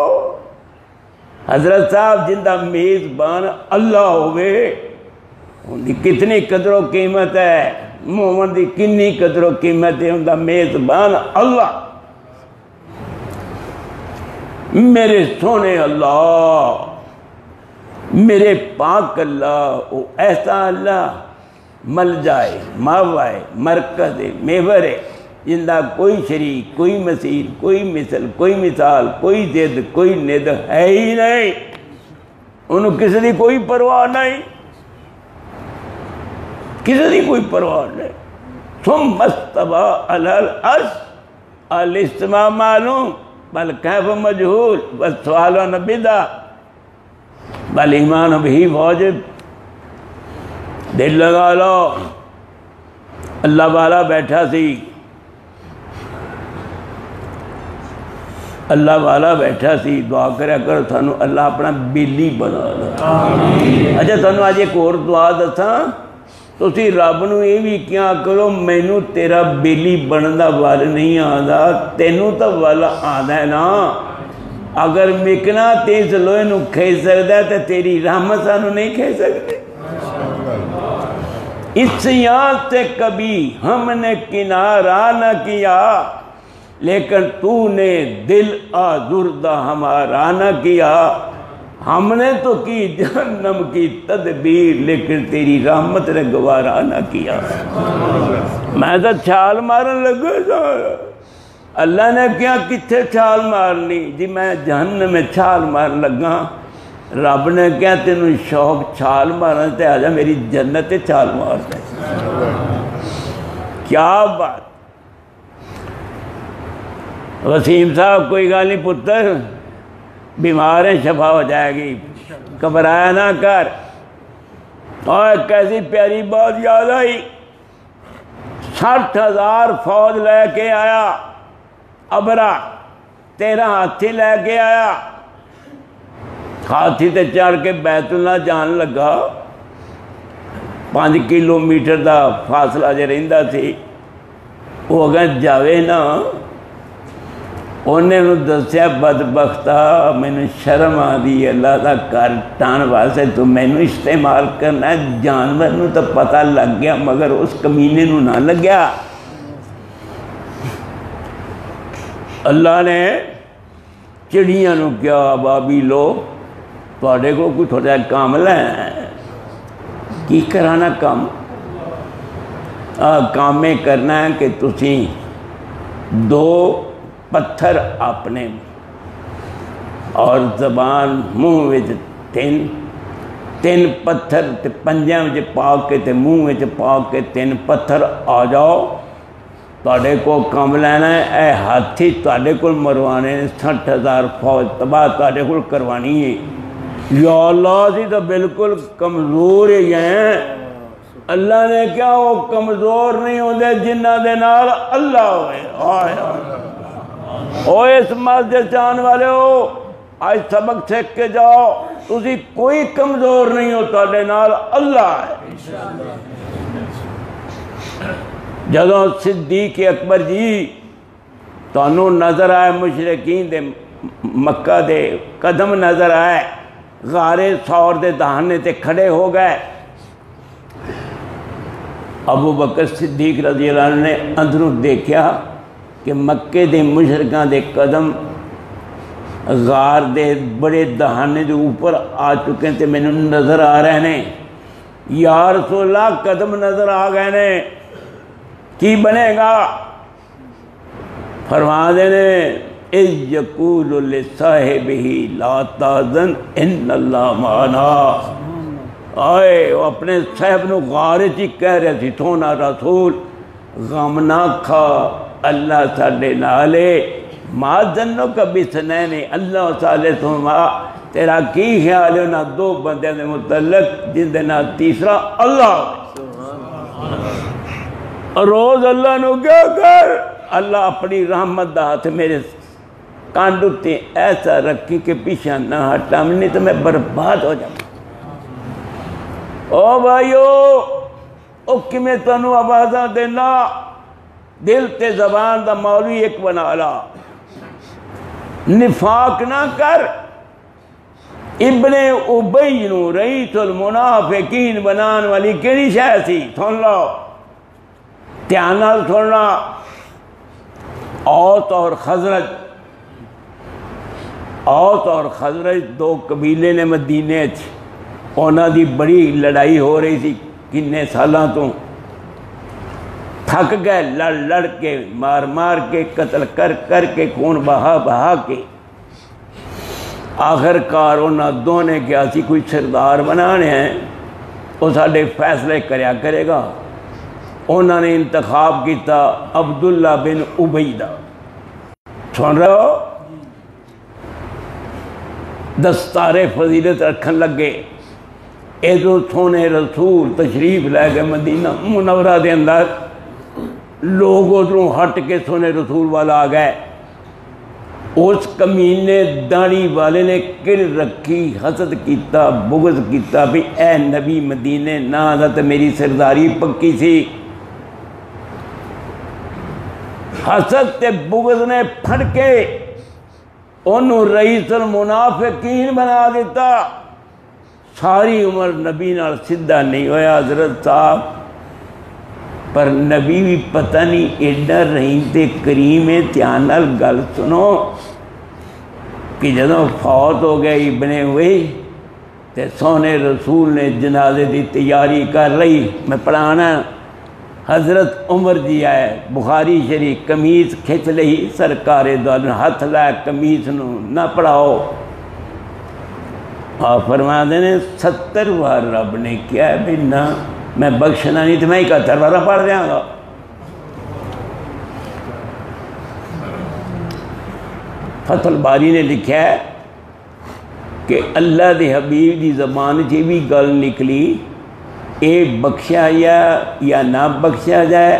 حضرت صاحب جندہ میزبان اللہ ہوئے ان کی کتنی قدر و قیمت ہے، مومن دی کنی قدر و قیمت ہے، ان کا میزبان اللہ۔ میرے سونے اللہ، میرے پاک اللہ، وہ ایسا اللہ مل جائے ماوائے مرکز محور ہے، جن کا کوئی شریک، کوئی مثیل، کوئی مثل، کوئی مثال، کوئی ضد، کوئی ند ہے ہی نہیں، انہوں کسی دی کوئی پرواہ نہیں، کسی دی کوئی پرواہ نہیں۔ ثم استوى علی العرش، الاستواء معلوم بل کیف مجہول والسؤال عنہ بدعہ بل ایمان بھی واجب۔ دل لگا لو، اللہ والا بیٹھا سی، اللہ والا بیٹھا سی، دعا کریا کرو تھانو اللہ اپنا بیلی بنا دے۔ اچھا تھانو آج ایک اور دعا دساں، تسی رب نو یہ بھی کیا کرو مینو تیرا بیلی بنن دا ول نہیں آندا، تینوں تا ول آندا ہے نا، اگر مکنا تیز لوہے نو کھے سکتا ہے تو تیری رحمت سانو نہیں کھے سکتے۔ اس یاد سے کبھی ہم نے کنارہ نہ کیا، لیکن تو نے دل آزردہ ہمارا نہ کیا۔ ہم نے تو کی جہنم کی تدبیر، لیکن تیری رحمت نے گوارا نہ کیا۔ میں تو چھال مارن لگا تھا، اللہ نے کیا کتھے چھال مارنی؟ جی میں جہنم میں چھال مارن لگا۔ رب نے کیا تینوں شوق چھال مارن تے آجا میری جنت چھال مارتا ہے۔ کیا بات! وسیم صاحب کوئی گال نہیں پتر، بیمار ہیں، شفا ہو جائے گی، گھبرایا نہ کر۔ اور کیسی پیاری بات یاد آئی، 60,000 فوج لے کے آیا ابرا، 13 ہاتھی لے کے آیا، ہاتھی تے چڑھ کے بیت اللہ جان لگا۔ 5 کلومیٹر دا فاصلہ جے رہندا سی، وہ اگر جاوے نا، انہیں نو دسیا بدبختہ مینوں شرم آدی اللہ دا کر ٹان واسطے تو مینوں استعمال کرنا ہے، جانور نو تو پتہ لگ گیا مگر اس کمینے نو نہ لگیا۔ اللہ نے چڑیاں نو کیا ابابیلو تواڈے کو کوئی تھوڑا کام لینا ہے، کی کرانا کام؟ کام میں کرنا ہے کہ تسی 2 پتھر اپنے اور زبان منہ وچ 3 پتھر تے پنجاں وچ پا کے تے منہ وچ پا کے 3 پتھر آ جاؤ، تواڈے کو کام لینا ہے۔ اے ہاتھی تواڈے کو مروانے، 60,000 فوج تباہ تواڈے کو کروانی ہے۔ یا اللہ جی تو بالکل کمزور ہی ہیں۔ اللہ نے کیا وہ کمزور نہیں ہوندے جنہ دے نال اللہ ہوئے۔ او اس مسجد جان والے ہو، آج سبق سیکھ کے جاؤ، تسی کوئی کمزور نہیں ہو، تواڈے نال اللہ ہے۔ جدوں صدیق اکبر جی تانوں نظر آئے مشرکین دے مکہ دے قدم نظر آئے، غار ثور دے دہانے تے کھڑے ہو گئے، ابو بکر صدیق رضی اللہ عنہ نے اندروں دیکھا کہ مکے دے مشرکاں دے قدم غار دے بڑے دہانے دے اوپر آ چکے تے میں نظر آ رہے ہیں۔ یا رسول اللہ قدم نظر آ گئے نے، کی بنے گا؟ فرما دینے اِذْ يَقُولُ لِصَاحِبِهِ لَا تَحْزَنْ إِنَّ اللَّهَ مَعَنَا۔ آئے وہ اپنے صاحب نو غار چی کہہ رہے تھی، سونا رسول غم نہ کھا، اللہ ساڈے نالے، ما ظنک بِاثْنَینِ اللہ ثالثہما، تیرا کی خیال ہے نہ 2 بندے دے متعلق جن دے نہ تیسرا اللہ۔ روز اللہ نو کیا کر، اللہ اپنی رحمت دا ہاتھ میرے کانڈ تے ایسا رکھی کہ پیچھے نہ ہٹا، نہیں تو میں برباد ہو جاؤں۔ او بھائیو، او کمیں تنو آوازاں دینا، دل تے زبان دا مولوی ایک بنا لا، نفاق نہ کر۔ ابن ابی نو رئیس المنافقین بنان والی کیڑی شے سی؟ سن لو، دھیان نال سننا۔ اوس اور خزرج 2 قبیلے نے مدینے چ، انہاں دی بڑی لڑائی ہو رہی تھی کنے سالاں تو، تھک گئے لڑ کے، مار کے، قتل کر کے، خون بہا کے، آخر کار انہاں دو نے کیا سی کوئی سردار بنانے ہیں، وہ ساڈے فیصلے کرے گا۔ انہوں نے انتخاب کیتا عبداللہ بن عبیدہ، سن رہے ہو؟ دستار فضیلت رکھن لگے، ادھر سونے رسول تشریف لے گئے مدینہ منورہ دے اندر، لوگ ادھروں ہٹ کے سونے رسول والا آ گئے۔ اس کمینے داڑھی والے نے کڑ رکھی، حسد کیتا، بغض کیتا، بھی اے نبی مدینے نہ آتا تو میری سرداری پکی سی۔ حسد تے بغض نے پھڑ کے انہوں رئیس المنافقین بنا دیتا. ساری عمر نبی نال سدھا نہیں ہویا حضرت صاحب، پر نبی بھی پتہ نہیں ایڈا رحیم تے کریم ہے. دھیان نال گل سنو کہ جدوں فوت ہو گئے ابن ہوئے تے سونے رسول نے جنازے دی تیاری کر رہی. میں پڑھانا حضرت عمر جی آئے بخاری شریف قمیض کھچ لئی سرکار دو عالم ہاتھ لائے قمیض نو نہ پڑھاؤ. آپ فرما دینے 70 بار رب نے کیا ہے بھی نہ میں بخشنا نہیں تو میں 71 بار پڑھ دیا گا. فتح الباری نے لکھا ہے کہ اللہ دے حبیب دی زبان جی بھی گل نکلی اے بخشا یا نہ بخشا جائے،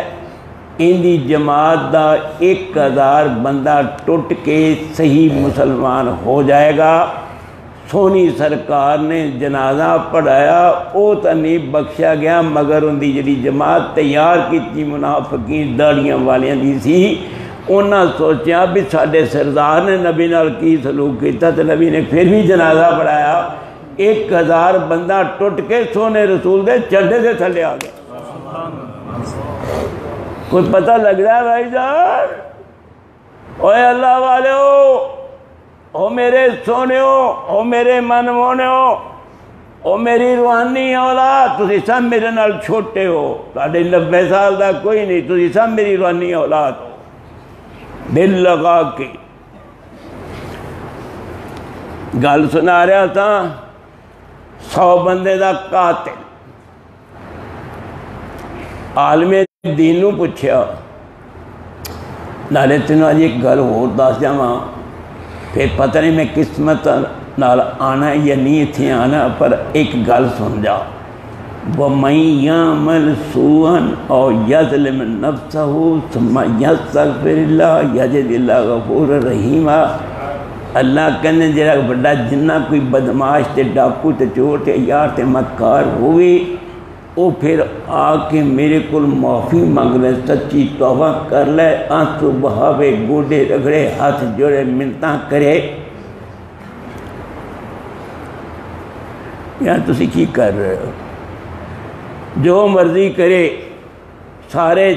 ان دی جماعت دا 1000 بندہ ٹوٹ کے صحیح مسلمان ہو جائے گا. سونی سرکار نے جنازہ پڑھایا، وہ تو نہیں بخشا گیا مگر ان دی جڑی جماعت تیار کی منافقین داڑیاں والیاں دی سی، انہاں سوچیا بھی ساڈے سردار نے نبی نال کی سلوک کیتا تو نبی نے پھر بھی جنازہ پڑھایا. 1000 بندہ ٹوٹ کے سونے رسول دے چڈے سے تھلے آ گیا. کوئی پتہ لگ رہا ہے بھائی جان؟ اوے اللہ والے او میرے سونے او میرے من مونے او میری روحانی اولاد، تسی سب میرے نال چھوٹے ہو، تہاڈے 90 سال دا کوئی نہیں، تسی سب میری روحانی اولاد ہو. دل لگا کے گل سنا رہا تھا. 100 بندے دا قاتل عالم دین نو پوچھیا نالے تینوں اج ایک گل ہور دس جاواں، پھر پتہ نہیں میں قسمت نال آنا یا نہیں اتنے آنا، پر ایک گل سن جا. وَمَن يَعْمَلْ سُوءًا أَوْ يَظْلِمْ نَفْسَهُ ثُمَّ يَسْتَغْفِرِ اللَّهَ يَجِدِ اللَّهَ غَفُورًا رَحِيمًا. اللہ کہنے جڑا بڑا جنہ کوئی بدماش تے ڈاکو تے چور تے یار تے مکار ہوئے، وہ پھر آ کے میرے کول معافی مانگ لے، سچی توبہ کر لے، آنسو بہاوے، گوڈے رگڑے، ہاتھ جوڑے، منتاں کرے. یار تسی کی کر رہے ہو؟ جو مرضی کرے، سارے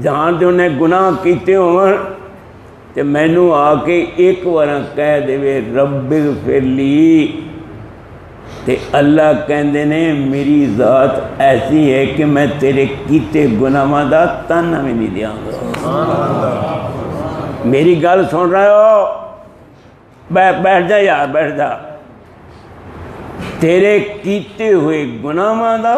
جہان دے انہیں گناہ کیتے ہوں تے مینوں آ کے ایک بار کہہ دے رب اغفر لی، تے اللہ کہندے نے میری ذات ایسی ہے کہ میں تیرے کیتے گناہاں دا تانا بھی نہیں دیاں گا. میری گل سن رہے ہو؟ بیٹھ جا یار، بیٹھ جا. تیرے کیتے ہوئے گناہاں دا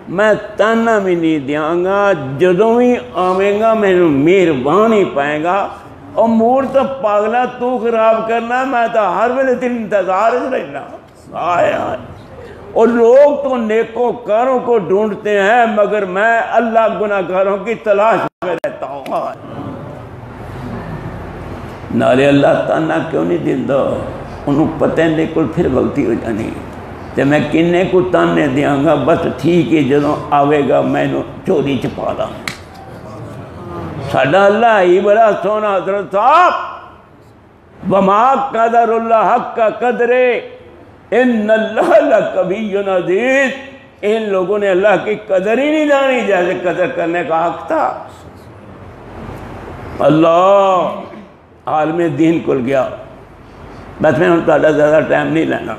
میں تانا بھی نہیں دیاں گا. جدوں بھی آویں گا مینوں مہربان ہی پائے گا. اور موڑ تو پاگلا تو خراب کرنا، میں تو ہر ویلے تیرے انتظار رہنا. اور لوگ تو نیکوکاروں کو ڈھونڈتے ہیں مگر میں اللہ گناہگاروں کی تلاش میں رہتا ہوں. نالے اللہ تانا کیوں نہیں دیندا؟ انہوں پتہ نہیں کل پھر غلطی ہو جانی تے میں کنے کو تانے دیاں گا. بس ٹھیک ہے جدوں آوے گا میں چوری چھپا دا. ساڈا اللہ ہی بڑا سونا حضرت صاحب. وما قدر اللہ حق قدرے ان اللہ لقوی عزیز. ان لوگوں نے اللہ کی قدر ہی نہیں جانی جیسے قدر کرنے کا حق تھا. اللہ عالم دین کل گیا. بس میں تہاڈا زیادہ ٹائم نہیں لینا،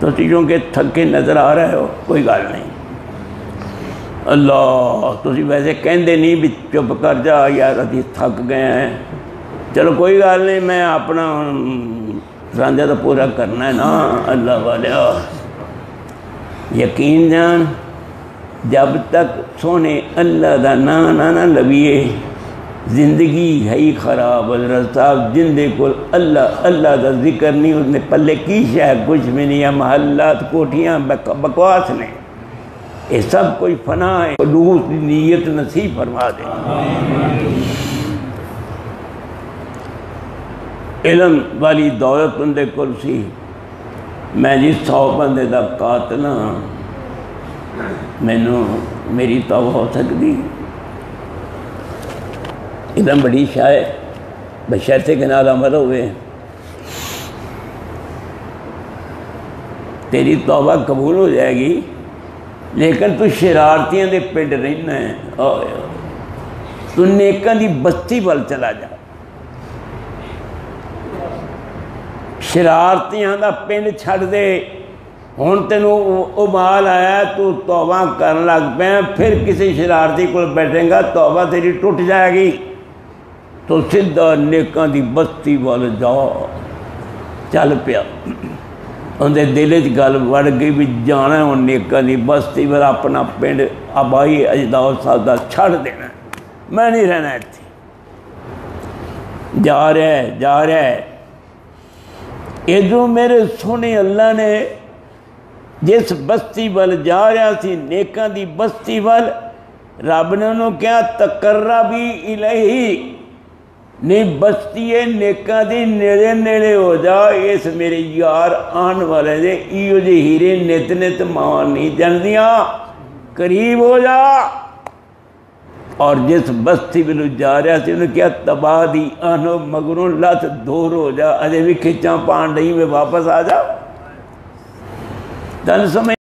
تو کیونکہ تھکے نظر آ رہے ہو، کوئی گل نہیں. اللہ تسی ویسے کہندے نہیں بھی چپ کر جا یار ابھی تھک گئے ہیں. چلو کوئی گل نہیں، میں اپنا رانجہ تو پورا کرنا ہے نا. اللہ والے یقین جان، جب تک سونے اللہ دا نہ لبیے زندگی ہے ہی خراب. حضرت صاحب جندے کو اللہ دا ذکر نہیں، اس نے پلے کی شے کچھ بھی نہیں ہے. محلات کوٹھیاں بکواس نے، یہ سب کوئی فنا ہے. خلوص نیت نصیب فرما دے. علم والی دولت اندے کل سی. میں جی 100 بندے دا قاتل ہاں، مینوں میری توبہ ہو سکتی. علم بڑی شاہ ہے. بشرطے کے نال عمل ہوئے. تیری توبہ قبول ہو جائے گی لیکن تو شرارتیاں دے پنڈ رہنا ہے. تو نیکاں دی بستی وال چلا جا. شرارتیاں دا پنڈ چھڑ دے. ہن تینوں او مال آیا تو توبہ کرن لگ پیا پھر کسی شرارتی کو بیٹھیں گا توبہ تیری ٹوٹ جائے گی. تو سیدھا نیکاں دی بستی وال جا. چل پیا. اندر دل چ گل وڑ گئی بھی جانا ہے ہن نیکاں دی بستی وال. اپنا پنڈ آبائی اجداد صاحب دا چھڑ دینا. میں نہیں رہنا اتنے. جا رہا ہے. ادھروں میرے سونے اللہ نے جس بستی وال جا رہا سی نیکاں دی بستی وال رب نے انہوں کیا تقربی الیہ نہیں بستی ہے نیکاں دی نیڑے نیڑے ہو جا. اس میرے یار آن والے دے ایو جے ہیرے نت نت ماں نہیں جاندیاں قریب ہو جا. اور جس بستی میں جا رہا سی انہوں نے کیا تباہ دی آنو مگروں لت دور ہو جا. اجے بھی کھچاں پان نہیں میں واپس آ جا. تن سمجھ